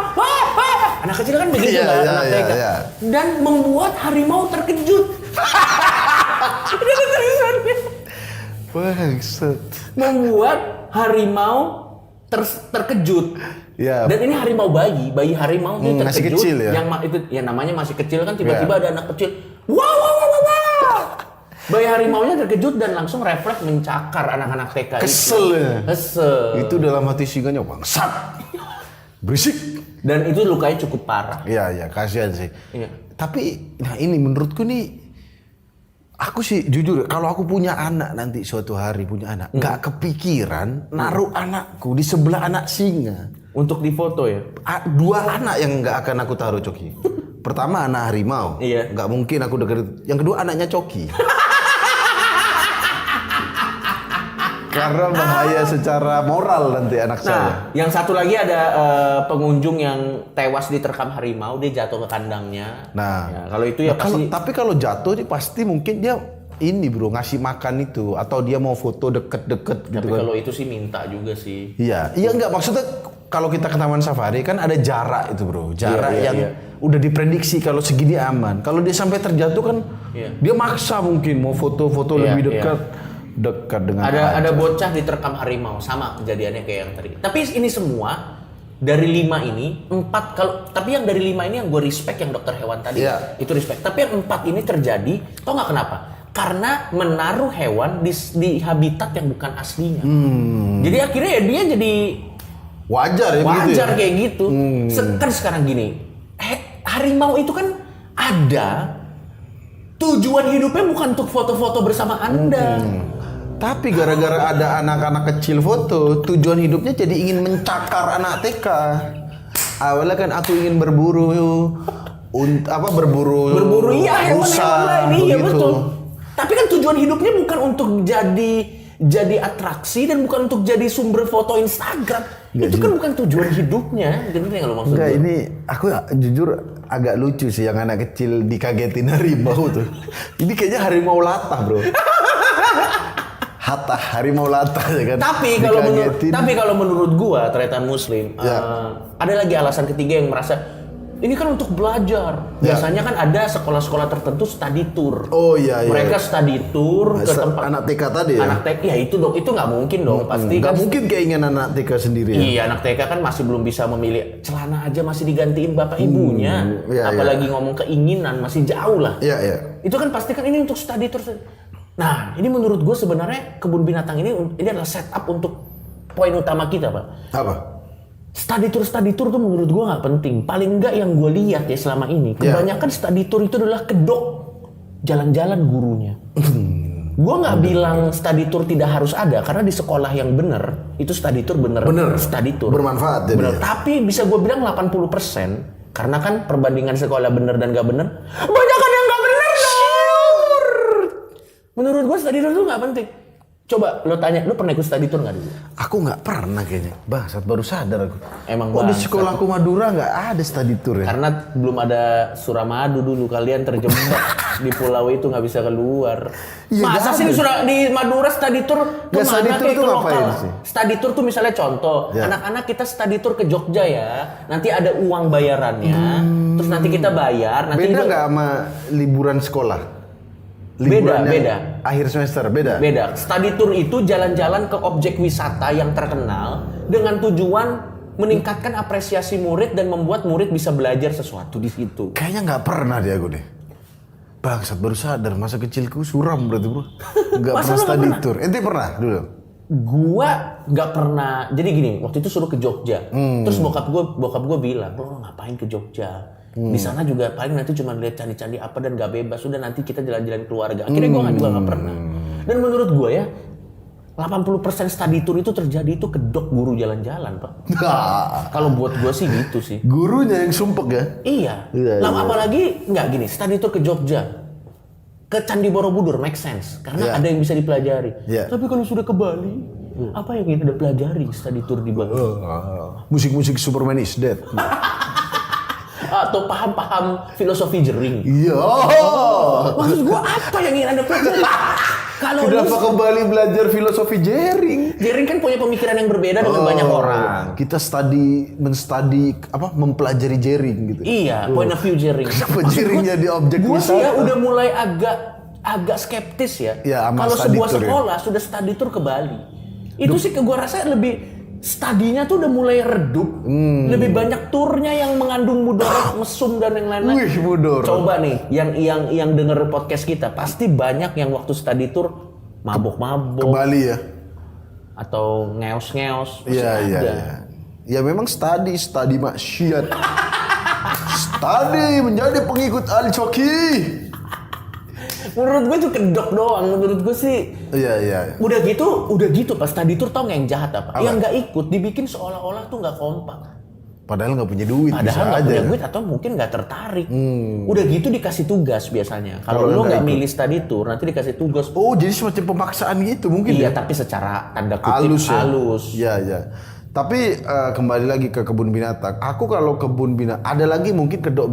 Anak kecil kan begitu Iya, kan, iya, anak iya, TK. iya. Dan membuat harimau terkejut. Ini ada tulisannya. Bangsat. Membuat harimau terkejut. Ya. Dan ini harimau bayi harimau itu terkejut. Masih kecil ya? Yang itu ya namanya masih kecil kan tiba-tiba ada anak kecil. Wow. Bayi harimaunya terkejut dan langsung refleks mencakar anak-anak TK itu. Kesel ya? Kesel. Itu dalam hati singanya bangsat. Berisik. Dan itu lukanya cukup parah. Iya, kasihan sih. Iya. Tapi nah ini menurutku nih, aku sih jujur kalau aku punya anak nanti suatu hari punya anak, nggak kepikiran naruh anakku di sebelah anak singa. Untuk difoto ya. Dua anak yang nggak akan aku taruh, Coki. Pertama anak harimau, Iya. nggak mungkin aku deket. Yang kedua anaknya Coki. Karena bahaya secara moral nanti anak saya. Nah, yang satu lagi ada pengunjung yang tewas diterkam harimau, dia jatuh ke kandangnya. Nah, Ya, kalau itu ya pasti. tapi kalau jatuh nih pasti mungkin dia ini bro ngasih makan itu atau dia mau foto deket-deket gitu Tapi kan. kalau itu sih minta juga sih. Iya enggak maksudnya kalau kita ke taman safari kan ada jarak itu bro, jarak Iya, yang iya. udah diprediksi kalau segini aman. Kalau dia sampai terjatuh kan Iya. dia maksa mungkin mau foto-foto Iya, lebih iya. dekat dengan Ada bocah diterkam harimau, sama kejadiannya kayak yang tadi. Tapi ini semua dari 5 ini 4 tapi yang dari 5 ini yang gue respect yang dokter hewan tadi. Iya. Itu respect. Tapi yang 4 ini terjadi, tau nggak kenapa? Karena menaruh hewan di habitat yang bukan aslinya. Jadi akhirnya ya dia jadi wajar ya begitu wajar ya? kayak gitu. Kan sekarang gini, harimau itu kan ada tujuan hidupnya bukan untuk foto-foto bersama Anda. Tapi gara-gara ada anak-anak kecil foto, tujuan hidupnya jadi ingin mencakar anak TK. Awalnya kan aku ingin berburu, Berburu iya hewan rusa, lain, iya begitu. betul. Tapi kan tujuan hidupnya bukan untuk jadi jadi atraksi dan bukan untuk jadi sumber foto Instagram. Itu kan bukan tujuan hidupnya. Gitu nggak lo maksud Enggak, gue? ini aku jujur agak lucu sih yang anak kecil dikagetin harimau tuh. Ini kayaknya harimau latah, bro. Harimau latah ya kan. Tapi kalau menurut gua tretan muslim ada lagi alasan ketiga yang merasa ini kan untuk belajar. Biasanya kan ada sekolah-sekolah tertentu study tour. Oh iya. Mereka study tour ke tempat anak TK tadi ya. Anak TK ya itu dong, itu nggak mungkin dong pasti Nggak kan. mungkin keinginan anak TK sendiri. Iya, anak TK kan masih belum bisa memilih celana aja masih digantiin bapak ibunya. Iya, Apalagi ngomong keinginan masih jauh lah. Iya. Itu kan pasti kan ini untuk study tour. Nah, ini menurut gue sebenarnya kebun binatang ini adalah setup untuk poin utama kita, Pak. Apa? Study tour tuh menurut gue nggak penting. Paling nggak yang gue lihat ya selama ini, kebanyakan study tour itu adalah kedok jalan-jalan gurunya. Gue nggak bilang study tour tidak harus ada, karena di sekolah yang bener itu study tour bener. Study tour Bermanfaat ya. bener. Tapi bisa gue bilang 80%, karena kan perbandingan sekolah bener dan nggak bener, banyak kan yang nggak bener dong. Menurut gue study tour tuh nggak penting. Coba lo tanya, lo pernah ikut study tour nggak dulu? Aku nggak pernah kayaknya. Bangsat, baru sadar aku. Emang di bangsat. sekolahku Madura nggak ada study tour ya? Karena belum ada Suramadu dulu, kalian terjebak di pulau itu nggak bisa keluar. Iya, Masa sih di Madura study tour Nggak, study tour itu ngapain sih? Study tour tuh misalnya contoh, anak-anak kita study tour ke Jogja ya, nanti ada uang bayarannya, terus nanti kita bayar. Nanti Beda nggak sama liburan sekolah? Beda. Akhir semester beda. Study tour itu jalan-jalan ke objek wisata yang terkenal dengan tujuan meningkatkan apresiasi murid dan membuat murid bisa belajar sesuatu di situ. Kayaknya nggak pernah deh aku deh. Bangsat, baru sadar masa kecilku suram berarti, bro. Nggak Masa pernah lo nggak study pernah? tour. Ente pernah dulu? Gua nggak pernah. Jadi gini, waktu itu suruh ke Jogja. Terus bokap gua bilang, "Lo ngapain ke Jogja? Di sana juga paling nanti cuma lihat candi-candi apa dan gak bebas. Sudah nanti kita jalan-jalan keluarga." Akhirnya gua juga nggak pernah. Dan menurut gua ya 80% study tour itu terjadi itu kedok guru jalan-jalan, Pak. Kalau buat gua sih gitu sih. Gurunya yang sumpek ya? Iya. Lah apalagi nggak gini, study tour ke Jogja, ke Candi Borobudur make sense karena ada yang bisa dipelajari. Tapi kalau sudah ke Bali, apa yang ingin Anda pelajari study tour di Bali? Musik-musik Superman is dead. Atau paham-paham filosofi jering. Iya. Maksud gua apa yang ingin Anda pelajari? Kalau Kenapa ke Bali belajar filosofi jering? jering kan punya pemikiran yang berbeda dengan banyak orang. Kita mempelajari jering gitu. Iya, point of view jering. Kenapa jering jadi objek Gua sih ya wisata? udah mulai agak skeptis ya. Sama Kalau study sebuah tour ya. sekolah sudah study tour ke Bali, itu sih gua rasa lebih studinya tuh udah mulai redup. Lebih banyak turnya yang mengandung mudarat, mesum dan yang lain-lain. Wih, mudarat. Coba nih, yang denger podcast kita pasti banyak yang waktu study tour Ke mabok-mabok Bali ya? atau ngeos-ngeos. Masih Iya. ada. Ya memang study maksiat. Study menjadi pengikut Ali Coki. Menurut gue itu kedok doang. Menurut gue sih Iya. Udah gitu pas study tour tau nggak yang jahat apa? Yang nggak ikut dibikin seolah-olah tuh nggak kompak. Padahal nggak punya duit. Padahal bisa nggak aja. punya duit atau mungkin nggak tertarik. Udah gitu dikasih tugas biasanya. Kalau Kalau lo nggak nggak ikut. milih study tour nanti dikasih tugas. Oh, jadi semacam pemaksaan gitu mungkin Iya, ya? tapi secara tanda kutip halus. Iya. Tapi kembali lagi ke kebun binatang. Aku kalau kebun binatang, ada lagi mungkin kedok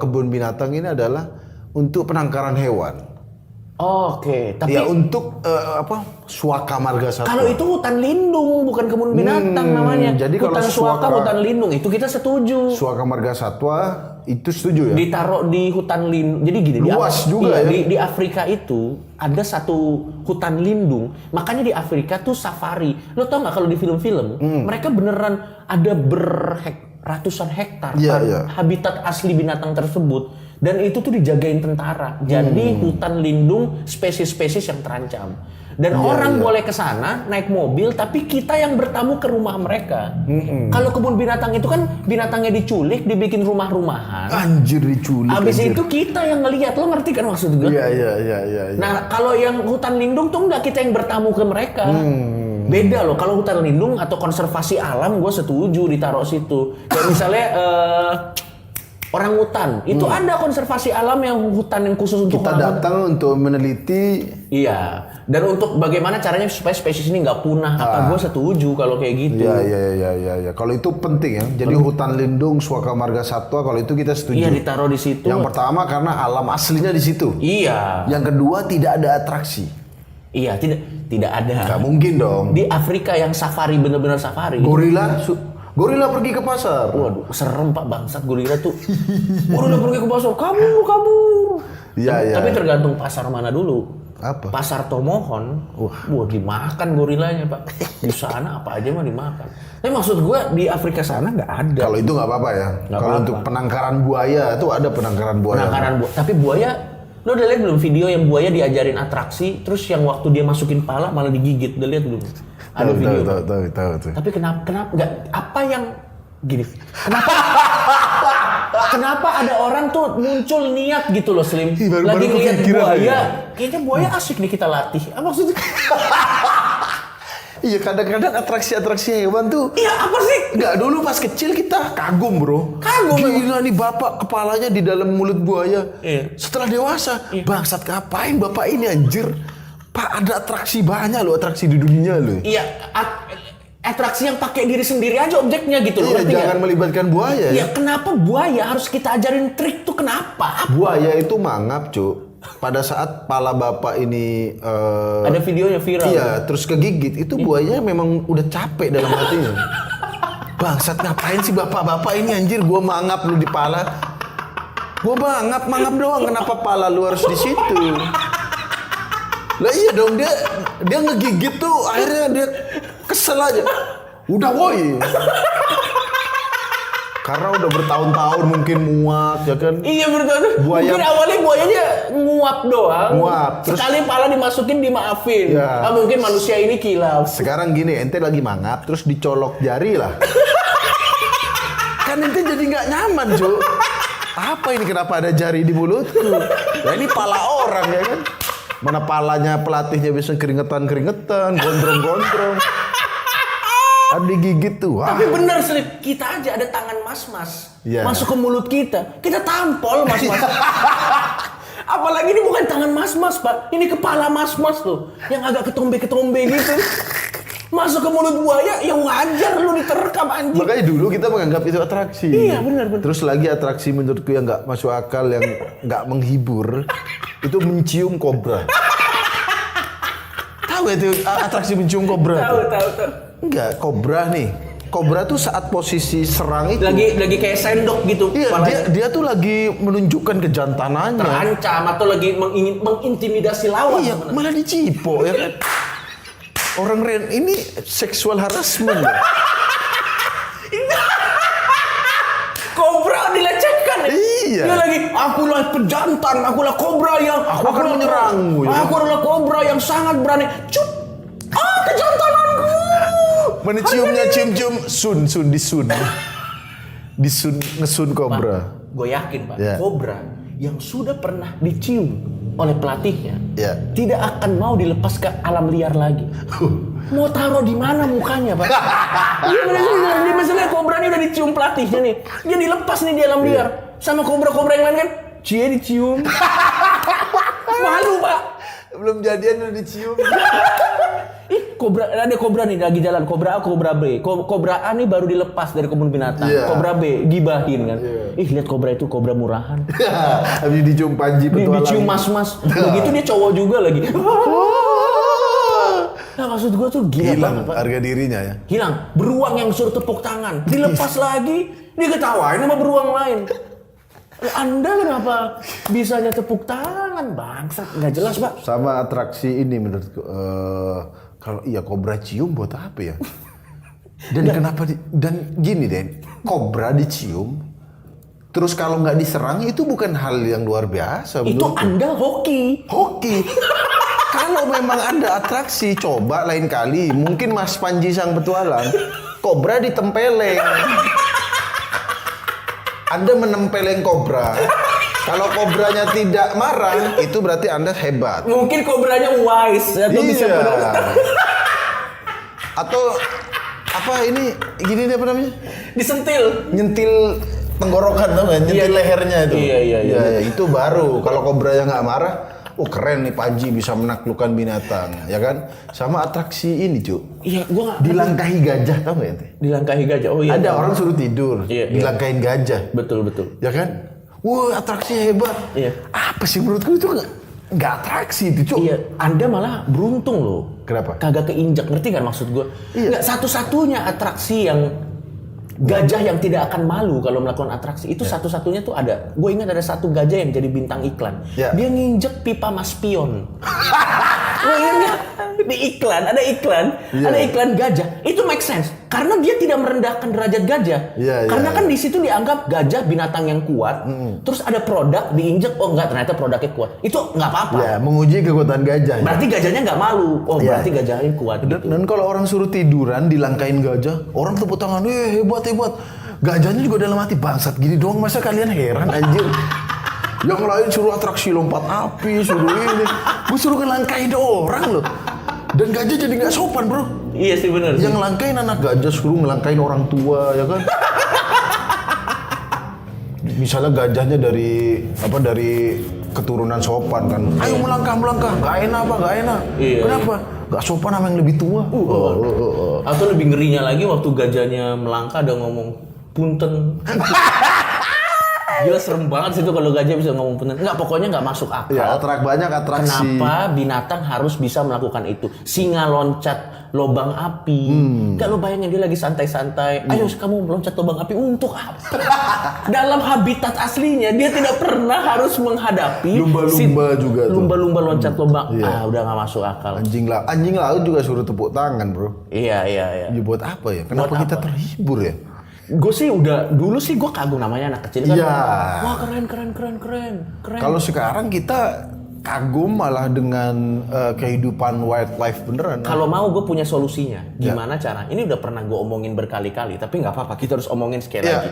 kebun binatang ini adalah untuk penangkaran hewan. Oke, tapi Ya untuk Suaka Marga Satwa. kalau itu hutan lindung bukan kebun binatang namanya. jadi kalau hutan suaka suaka- hutan lindung itu kita setuju. Suaka Marga Satwa itu setuju ya? Ditaruh di hutan lindung. Jadi gini, Luas juga ya? di Afrika itu ada satu hutan lindung. Makanya di Afrika tuh safari. Lo tau nggak kalau di film-film mereka beneran ada ratusan hektar Iya. habitat asli binatang tersebut. Dan itu tuh dijagain tentara. Jadi hutan lindung spesies-spesies yang terancam. Dan orang boleh ke sana naik mobil, tapi kita yang bertamu ke rumah mereka. Kalau kebun binatang itu kan binatangnya diculik, dibikin rumah-rumahan. Anjir, diculik. Abis anjir. itu kita yang ngelihat, lo ngerti kan maksud gue? Iya. Nah kalau yang hutan lindung tuh nggak kita yang bertamu ke mereka. Beda loh, kalau hutan lindung atau konservasi alam gue setuju ditaruh situ. Kayak misalnya orangutan. Itu ada konservasi alam yang hutan yang khusus untuk Kita orangutan. datang untuk meneliti. Iya. Dan untuk bagaimana caranya supaya spesies ini nggak punah. Apa gue setuju kalau kayak gitu. Iya. Kalau itu penting ya. Jadi hutan lindung Suaka Marga Satwa, kalau itu kita setuju. Iya, ditaruh di situ. Yang pertama karena alam aslinya di situ. Iya. Yang kedua tidak ada atraksi. Iya, tidak ada. Gak mungkin dong. Di Afrika yang safari bener-bener safari. Gorila pergi ke pasar. Waduh, serem Pak, bangsat gorila tuh. Gorila pergi ke pasar, kabur. Iya. Tapi tergantung pasar mana dulu. Apa? Pasar Tomohon, wah dimakan gorilanya Pak. Di sana apa aja mah dimakan. Tapi maksud gua di Afrika sana nggak ada. Kalau itu nggak apa-apa ya. Nggak Kalau apa-apa. untuk penangkaran buaya itu ada penangkaran buaya. Tapi buaya, lo udah lihat belum video yang buaya diajarin atraksi, terus yang waktu dia masukin pala malah digigit, udah lihat belum? Ada video. Tahu. Tapi kenapa nggak? Apa yang gini? Kenapa ada orang tuh muncul niat gitu loh, Slim? Baru Lagi ngeliat kepikiran buaya, aja. kayaknya buaya asik nih kita latih. Apa maksudnya? Iya, kadang-kadang atraksi hewan tuh. Iya, apa sih? Enggak, dulu pas kecil kita kagum, Bro. Kagum, Gila nih bapak kepalanya di dalam mulut buaya. Iya. Setelah dewasa, bangsat ngapain bapak ini anjir? Pak, ada atraksi banyak loh, atraksi di dunia loh. Iya, atraksi yang pakai diri sendiri aja objeknya gitu loh. Iya, ngerti jangan nggak? melibatkan buaya Iya, ya. kenapa buaya harus kita ajarin trik tuh kenapa? Buaya itu mangap, Cuk. Pada saat pala bapak ini Ada videonya viral. iya, terus kegigit, itu buaya memang udah capek dalam hatinya. Bangsat ngapain sih bapak-bapak ini anjir, gua mangap lu di pala. Gua mangap doang, kenapa pala lu harus di situ? Lah iya dong, dia ngegigit tuh, akhirnya dia kesel aja. Udah woi. Karena udah bertahun-tahun mungkin muak ya kan. Iya betul. Buaya- Mungkin awalnya buayanya nguap doang. Nguap, terus- Sekali pala dimasukin dimaafin. Ya. Mungkin manusia ini kilaf. Sekarang gini, ente lagi mangap terus dicolok jari lah. Kan ente jadi nggak nyaman, Cuk. Apa ini, kenapa ada jari di mulutku? Ya ini pala orang ya kan. Mana palanya pelatihnya bisa keringetan, gondrong-gondrong. Ada digigit tuh. Wah. Tapi bener Slip, kita aja ada tangan mas-mas. Iya. Masuk ke mulut kita. Kita tampol mas-mas. Apalagi ini bukan tangan mas-mas, Pak. Ini kepala mas-mas tuh. Yang agak ketombe-ketombe gitu. Masuk ke mulut buaya, ya wajar lu diterkam anjing. Makanya dulu kita menganggap itu atraksi. Iya, benar. Terus lagi atraksi menurutku yang nggak masuk akal, yang nggak menghibur, itu mencium kobra. Tahu gak itu atraksi mencium kobra? Tahu. Enggak, kobra nih. Kobra tuh saat posisi serang itu. Lagi kayak sendok gitu. Iya, kepalanya. dia tuh lagi menunjukkan kejantanannya. Terancam atau lagi mengintimidasi lawan. Iya, sebenarnya. malah dicipo ya kan. Orang ini seksual harassment ya. Kobra dilecehkan ya? Iya. Dia lagi, akulah pejantan, akulah kobra yang... Aku akan menyerangmu, ya. Aku adalah kobra yang sangat berani. Cut! Kejantananku! Menciumnya cium-cium disun. Ngesun kobra. Gue yakin, Pak, Ya. kobra yang sudah pernah dicium oleh pelatihnya Ya. tidak akan mau dilepas ke alam liar lagi. Mau taruh di mana mukanya, Pak? Iya, dia misalnya kobra ini udah dicium pelatihnya nih. Dia dilepas nih di alam liar. Sama kobra-kobra yang lain kan, cie dicium. Malu, Pak. Belum jadian udah dicium. Ih, ada kobra nih lagi jalan. Kobra A, kobra B. Kobra A nih baru dilepas dari kebun binatang. Iya. Kobra B gibahin kan. Ih, lihat kobra itu kobra murahan. Habis dicium Panji petualang. Dicium mas-mas. Begitu dia cowok juga lagi. Nah, maksud gua tuh gila Hilang banget, Pak. harga dirinya ya. Hilang. Beruang yang suruh tepuk tangan. Dilepas lagi, diketawain sama beruang lain. Anda kenapa bisanya tepuk tangan? Bangsat, nggak jelas, Pak. Sama atraksi ini menurutku. Kalau iya kobra cium buat apa ya? Dan kenapa dan gini deh, kobra dicium. Terus kalau nggak diserang itu bukan hal yang luar biasa. Itu menurutku. Anda hoki. Kalau memang Anda atraksi, coba lain kali. Mungkin Mas Panji sang petualang, kobra ditempeleng. Anda menempeleng kobra. Kalau kobranya tidak marah, itu berarti Anda hebat. Mungkin kobranya wise atau bisa Iya. Atau apa ini? Gini deh apa namanya? disentil. Nyentil tenggorokan tuh kan, nyentil lehernya itu. Iya. Ya, itu baru. Kalau kobra yang nggak marah, oh keren nih Panji bisa menaklukkan binatang, ya kan? Sama atraksi ini, Cuk. Iya, gua nggak. Dilangkahi gajah, tau nggak ente? Dilangkahi gajah. Oh iya. Ada orang suruh tidur, Iya. dilangkahin gajah, Betul. ya kan? Wah, atraksi hebat. Iya. Apa sih menurutku itu nggak atraksi itu, Cuk. Iya, Anda malah beruntung loh. Kenapa? Kagak keinjak, ngerti kan maksud gue? Iya. Nggak satu-satunya atraksi yang gajah yang tidak akan malu kalau melakukan atraksi itu satu-satunya tuh ada. Gue ingat ada satu gajah yang jadi bintang iklan. Ya. Dia nginjek pipa Mas Pion. Gue ingat nggak? Di iklan, ada Iya. iklan gajah. Itu make sense karena dia tidak merendahkan derajat gajah. Iya, Karena iya. kan di situ dianggap gajah binatang yang kuat. Terus ada produk diinjek, oh enggak ternyata produknya kuat. Itu nggak apa-apa. Ya, menguji kekuatan gajah. Berarti gajahnya nggak malu. Oh, Iya. berarti gajahnya kuat gitu. Dan kalau orang suruh tiduran dilangkain gajah, orang tepuk tangan, hebat. Gajahnya juga dalam hati, bangsat gini doang masa kalian heran anjir. Yang lain suruh atraksi lompat api, suruh ini. Gue suruh ngelangkain orang loh. Dan gajah jadi nggak sopan, bro. Iya sih benar. Yang ngelangkain anak gajah suruh ngelangkain orang tua, ya kan? Misalnya gajahnya dari keturunan sopan kan. Ayo melangkah. Gak enak. Iya. Kenapa? Gak sopan sama yang lebih tua. Atau lebih ngerinya lagi waktu gajahnya melangkah ada ngomong punten. Gila serem banget sih itu kalau gajah bisa ngomong punten. Enggak, pokoknya nggak masuk akal. Ya, banyak atraksi. Kenapa binatang harus bisa melakukan itu? Singa loncat lobang api. Gak lo bayangin dia lagi santai-santai. Ayo kamu loncat lobang api untuk apa? Dalam habitat aslinya dia tidak pernah harus menghadapi Lumba-lumba juga tuh. Lumba-lumba loncat lobang. Iya. Udah nggak masuk akal. Anjing laut juga suruh tepuk tangan, bro. Iya. Ya buat apa ya? Kenapa Buat kita apa? terhibur ya? Gue sih dulu sih gue kagum namanya anak kecil kan. Iya. Wah keren. Kalau sekarang kita kagum malah dengan kehidupan wildlife beneran. Kalau mau gue punya solusinya. Gimana cara? Ini udah pernah gue omongin berkali-kali, tapi nggak apa-apa. Kita harus omongin sekali lagi.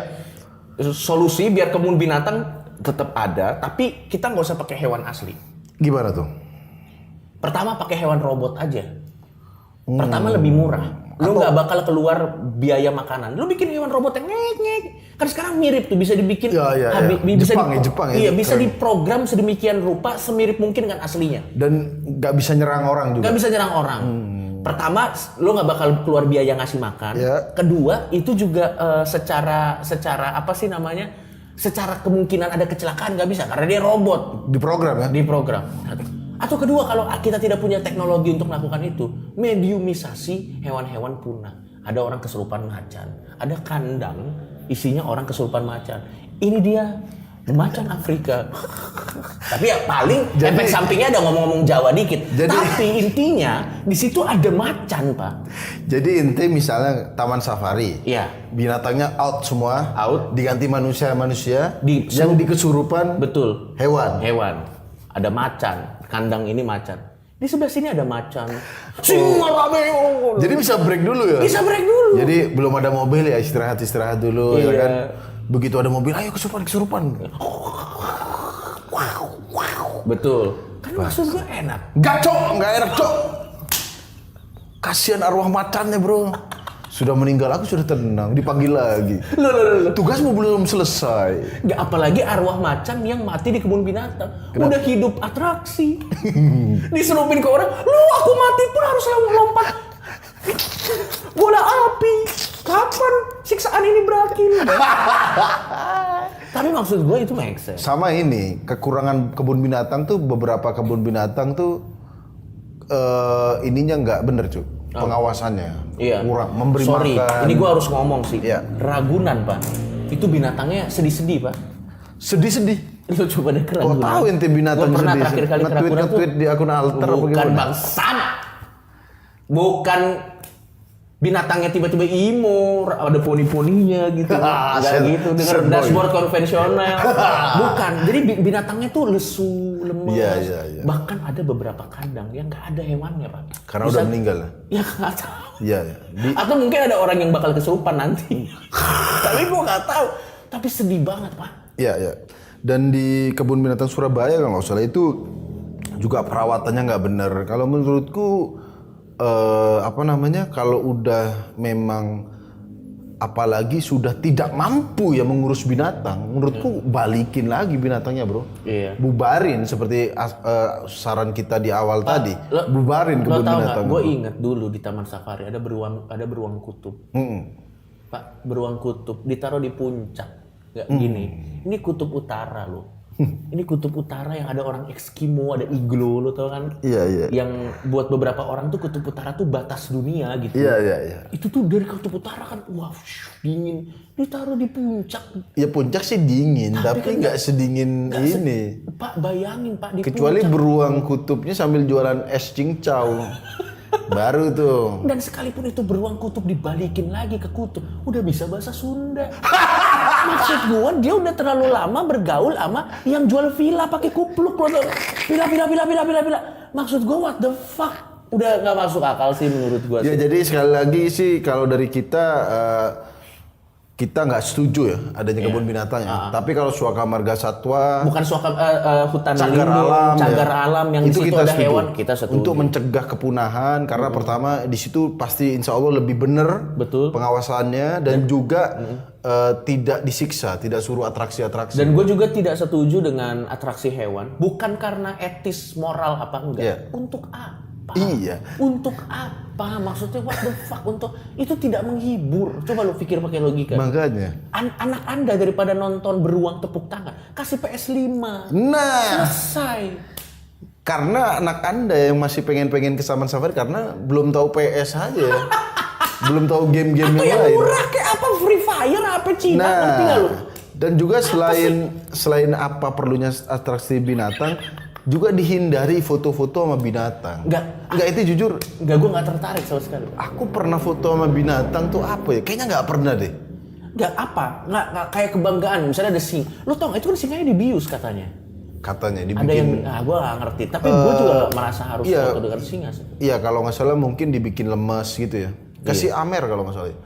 Solusi biar kebun binatang tetap ada, tapi kita nggak usah pakai hewan asli. Gimana tuh? Pertama pakai hewan robot aja. Pertama lebih murah. Lu nggak bakal keluar biaya makanan. Lu bikin hewan robot yang ngek. Kan sekarang mirip tuh bisa dibikin. Iya. Bisa Jepang ya. Iya, bisa Keren. diprogram sedemikian rupa semirip mungkin dengan aslinya. Dan nggak bisa nyerang orang juga. Nggak bisa nyerang orang. Pertama, lo nggak bakal keluar biaya ngasih makan. Ya. Kedua, itu juga secara apa sih namanya? Secara kemungkinan ada kecelakaan nggak bisa karena dia robot. Di program ya? Di program. Atau kedua, kalau kita tidak punya teknologi untuk melakukan itu, mediumisasi hewan-hewan punah. Ada orang kesurupan macan, ada kandang isinya orang kesurupan macan. Ini dia macan Afrika. Tapi ya paling efek sampingnya ada ngomong-ngomong Jawa dikit. Tapi intinya di situ ada macan, Pak. Jadi inti misalnya taman safari. Iya. Binatangnya out semua. Out. Diganti manusia yang dikesurupan. Betul. Hewan. Ada macan, kandang ini macan. Di sebelah sini ada macan. Singa rame. Jadi bisa break dulu ya? Bisa break dulu. Jadi belum ada mobil ya istirahat dulu ya Iya. kan? Begitu ada mobil, ayo kesurupan. Betul. Kan maksud gue enak. Nggak enak cok. Kasihan arwah macannya bro. Sudah meninggal, aku sudah tenang, dipanggil lagi. Loh. Tugasmu belum selesai. Nggak, apalagi arwah macan yang mati di kebun binatang. Kenapa? Udah hidup atraksi. Diserupin ke orang, lu aku mati pun harus lompat bola api. Kapan siksaan ini berakhir? Tapi maksud gue itu make sense. Sama ini, kekurangan kebun binatang tuh, beberapa kebun binatang tuh ininya nggak bener cuy. Pengawasannya Iya. kurang, memberi Sorry, makan. ini gue harus ngomong sih. Iya. Ragunan, Pak. Itu binatangnya sedih-sedih, Pak. Sedih-sedih. Lu coba deh ke Oh Ragunan. tahu ente binatang Gua pernah sedih. terakhir kali ke Ragunan tuh. Nge-tweet di akun alter apa Bukan gimana? bangsat. Bukan binatangnya tiba-tiba imo, ada poni-poninya gitu. Enggak Sad- gitu, dengan sad boy. dashboard konvensional. Bukan. Jadi binatangnya tuh lesu, lemes. Iya. Bahkan ada beberapa kandang yang nggak ada hewannya, Pak. Karena udah meninggal ya? Ya nggak tahu. Iya. Atau mungkin ada orang yang bakal kesurupan nanti. Tapi gua nggak tahu. Tapi sedih banget, Pak. Iya. Dan di kebun binatang Surabaya kalau nggak salah itu juga perawatannya nggak bener. Kalau menurutku kalau udah memang apalagi sudah tidak mampu ya mengurus binatang, menurutku balikin lagi binatangnya, bro. Iya. Bubarin seperti saran kita di awal tadi. Bubarin Lo kebun tau binatang. nggak? Gue inget dulu di Taman Safari ada beruang kutub. Pak, beruang kutub ditaruh di puncak. Nggak gini. Ini kutub utara loh. Ini kutub utara yang ada orang Eskimo, ada iglo, lo tau kan? Iya. Yang buat beberapa orang tuh kutub utara tuh batas dunia gitu. Iya. Itu tuh dari kutub utara kan, wah dingin. Ditaruh di puncak. Ya puncak sih dingin, tapi nggak sedingin ini. Pak bayangin Pak di Kecuali puncak. beruang kutubnya sambil jualan es cincau. Baru tuh. Dan sekalipun itu beruang kutub dibalikin lagi ke kutub, udah bisa bahasa Sunda. Maksud gua dia udah terlalu lama bergaul sama yang jual villa pakai kupluk loh. Villa. Maksud gua what the fuck? Udah nggak masuk akal sih menurut gua. Ya jadi sekali lagi sih kalau dari kita nggak setuju ya adanya kebun binatang ya. Tapi kalau Suaka Marga Satwa, Bukan suaka hutan cagar lindung, alam, cagar ya, alam yang di itu situ kita ada setuju. hewan, kita setuju. Untuk mencegah kepunahan karena pertama di situ pasti insya Allah lebih benar Betul. pengawasannya dan juga tidak disiksa, tidak suruh atraksi-atraksi. Dan gue juga tidak setuju dengan atraksi hewan, bukan karena etis, moral apa enggak. Iya. Untuk apa? Iya. Untuk apa? Maksudnya what the fuck? Untuk itu tidak menghibur. Coba lu pikir pakai logika. Makanya. Anak Anda daripada nonton beruang tepuk tangan, kasih PS5. Nah, Selesai. karena anak Anda yang masih pengen ke Taman Safari karena belum tahu PS aja. Belum tahu game-game Atau yang yang lain. murah kayak apa Free Fire apa Cina, ngerti nggak lu? Dan juga selain apa perlunya atraksi binatang, juga dihindari foto-foto sama binatang. Enggak itu jujur. Enggak, gue nggak tertarik sama sekali. Aku pernah foto sama binatang tuh apa ya? Kayaknya nggak pernah deh. Nggak apa, nggak kayak kebanggaan. Misalnya ada singa, lu tau nggak itu kan singanya dibius katanya. Katanya dibikin. Ada yang, gue nggak ngerti. Tapi gue juga nggak merasa harus iya. foto dengan singa sih. Iya kalau nggak salah mungkin dibikin lemes gitu ya. Kasih Amer kalau nggak salah.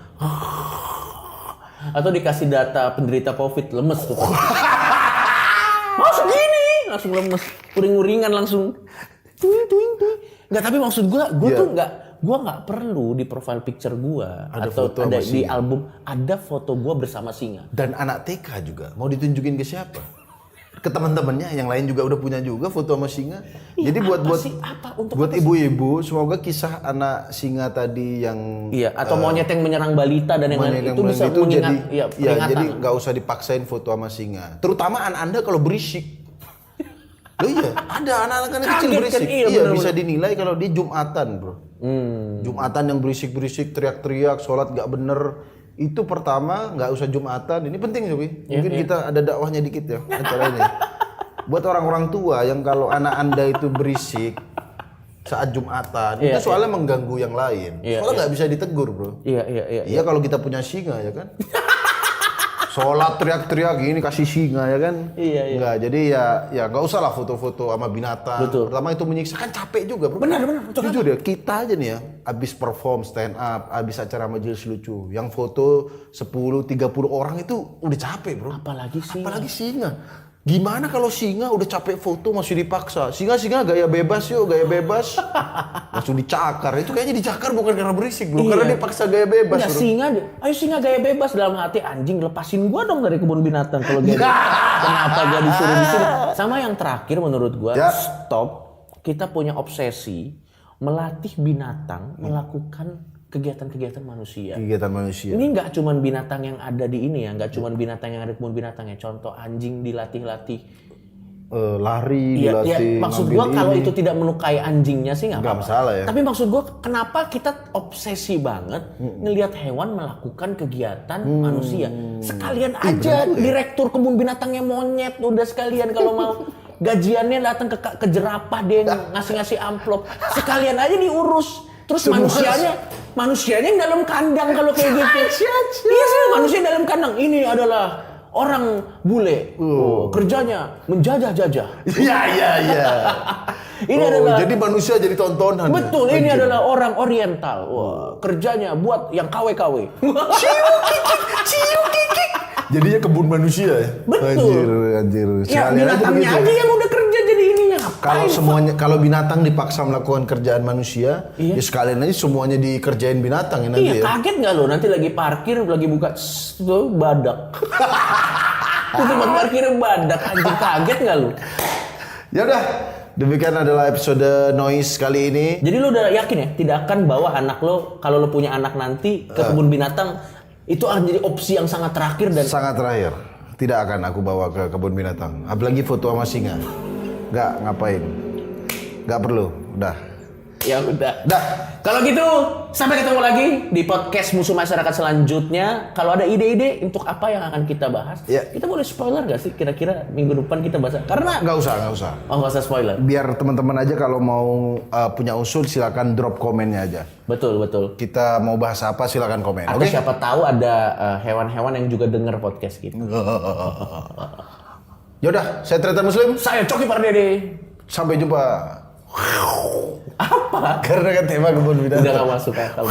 Atau dikasih data penderita COVID lemes tuh. Mau segini, langsung lemes, uring-uringan langsung. Tuing. Nggak, tapi maksud gue tuh nggak perlu di profile picture gue atau foto ada sama di singa. album ada foto gue bersama singa. Dan anak TK juga mau ditunjukin ke siapa? Ke teman-temannya yang lain juga udah punya juga foto sama singa. Iya, Jadi buat untuk buat ibu-ibu semoga kisah anak singa tadi yang iya, atau monyet yang menyerang balita dan yang lain itu bisa mengingat jadi peringatan. jadi nggak usah dipaksain foto sama singa. Terutama anak Anda kalau berisik. Loh iya, ada anak-anak kecil Kaget kan, berisik. iya, Iya, bener-bener. bisa dinilai kalau dia Jumatan, Bro. Jumatan yang berisik-berisik, teriak-teriak, sholat nggak bener. Itu pertama nggak usah Jumatan. Ini penting Sobi. Mungkin kita ada dakwahnya dikit ya acara ini. Buat orang-orang tua yang kalau anak Anda itu berisik saat Jumatan, itu soalnya mengganggu yang lain. Soalnya nggak bisa ditegur, Bro. Iya. Iya kalau kita punya singa ya kan. Sholat teriak-teriak gini kasih singa ya kan. Iya. Enggak, jadi ya nggak usah lah foto-foto sama binatang. Betul. Pertama itu menyiksa kan capek juga, Bro. Benar. Jujur ya, kita aja nih ya, abis perform stand up, abis acara majelis lucu, yang foto 10-30 orang itu udah capek, Bro. Apalagi singa. Gimana kalau singa udah capek foto masih dipaksa? Singa gaya bebas yuk, gaya bebas. Langsung dicakar. Itu kayaknya dicakar bukan karena berisik, Bro. Karena dia paksa gaya bebas, Enggak, Bro. ayo singa gaya bebas dalam hati anjing lepasin gua dong dari kebun binatang kalau gaya bebas. Kenapa gua disuruh di sini? Sama yang terakhir menurut gua, stop. Kita punya obsesi melatih binatang melakukan kegiatan-kegiatan manusia. Kegiatan manusia. Ini nggak cuman binatang yang ada di ini ya, nggak cuman binatang yang ada di kebun binatang ya. Contoh anjing dilatih-latih. Lari, Iya, dilatih. maksud gua kalau itu tidak melukai anjingnya sih nggak apa-apa. masalah ya. Tapi maksud gua kenapa kita obsesi banget ngelihat hewan melakukan kegiatan manusia? Sekalian aja direktur kebun binatangnya monyet udah sekalian kalau mau gajiannya datang ke jerapah dia ngasih amplop. Sekalian aja diurus. Terus manusianya yang dalam kandang kalau kayak gitu. Iya sih, manusia dalam kandang. Ini adalah orang bule. Kerjanya menjajah-jajah. Iya. Ini adalah Jadi manusia jadi tontonan. betul, ini adalah orang oriental. Wah, kerjanya buat yang KW-KW. Ciu kikik. Jadinya kebun manusia ya. Betul. Anjir. Ya Sekalian aja binatangnya begitu. aja yang udah kerja jadi ininya. kalau semuanya, kalau binatang dipaksa melakukan kerjaan manusia, Iya. ya sekalian aja semuanya dikerjain binatang ya nanti Iya, ya. kaget nggak lo? Nanti lagi parkir, lagi buka, tuh badak. Itu tempat parkirnya badak, anjing, kaget nggak lo? Ya udah, demikian adalah episode noise kali ini. Jadi lo udah yakin ya, tidak akan bawa anak lo, kalau lo punya anak nanti ke kebun binatang, itu akan jadi opsi yang sangat terakhir dan Sangat terakhir, tidak akan aku bawa ke kebun binatang. Apalagi foto sama singa. Nggak, ngapain. Nggak perlu, udah. ya udah. Dah. Kalau gitu, sampai ketemu lagi di podcast Musuh Masyarakat selanjutnya. Kalau ada ide-ide untuk apa yang akan kita bahas, Ya. kita boleh spoiler gak sih? Kira-kira minggu depan kita bahas. Karena Nggak usah. oh nggak usah spoiler. Biar teman-teman aja kalau mau punya usul silakan drop komennya aja. Betul. Kita mau bahas apa silakan komen. Atau Oke? siapa tahu ada hewan-hewan yang juga denger podcast kita. Yaudah, saya Tretan Muslim. Saya Coki Pardede. Sampai jumpa. Apa? Karena kan tema kebun binatang. Udah gak masuk akal.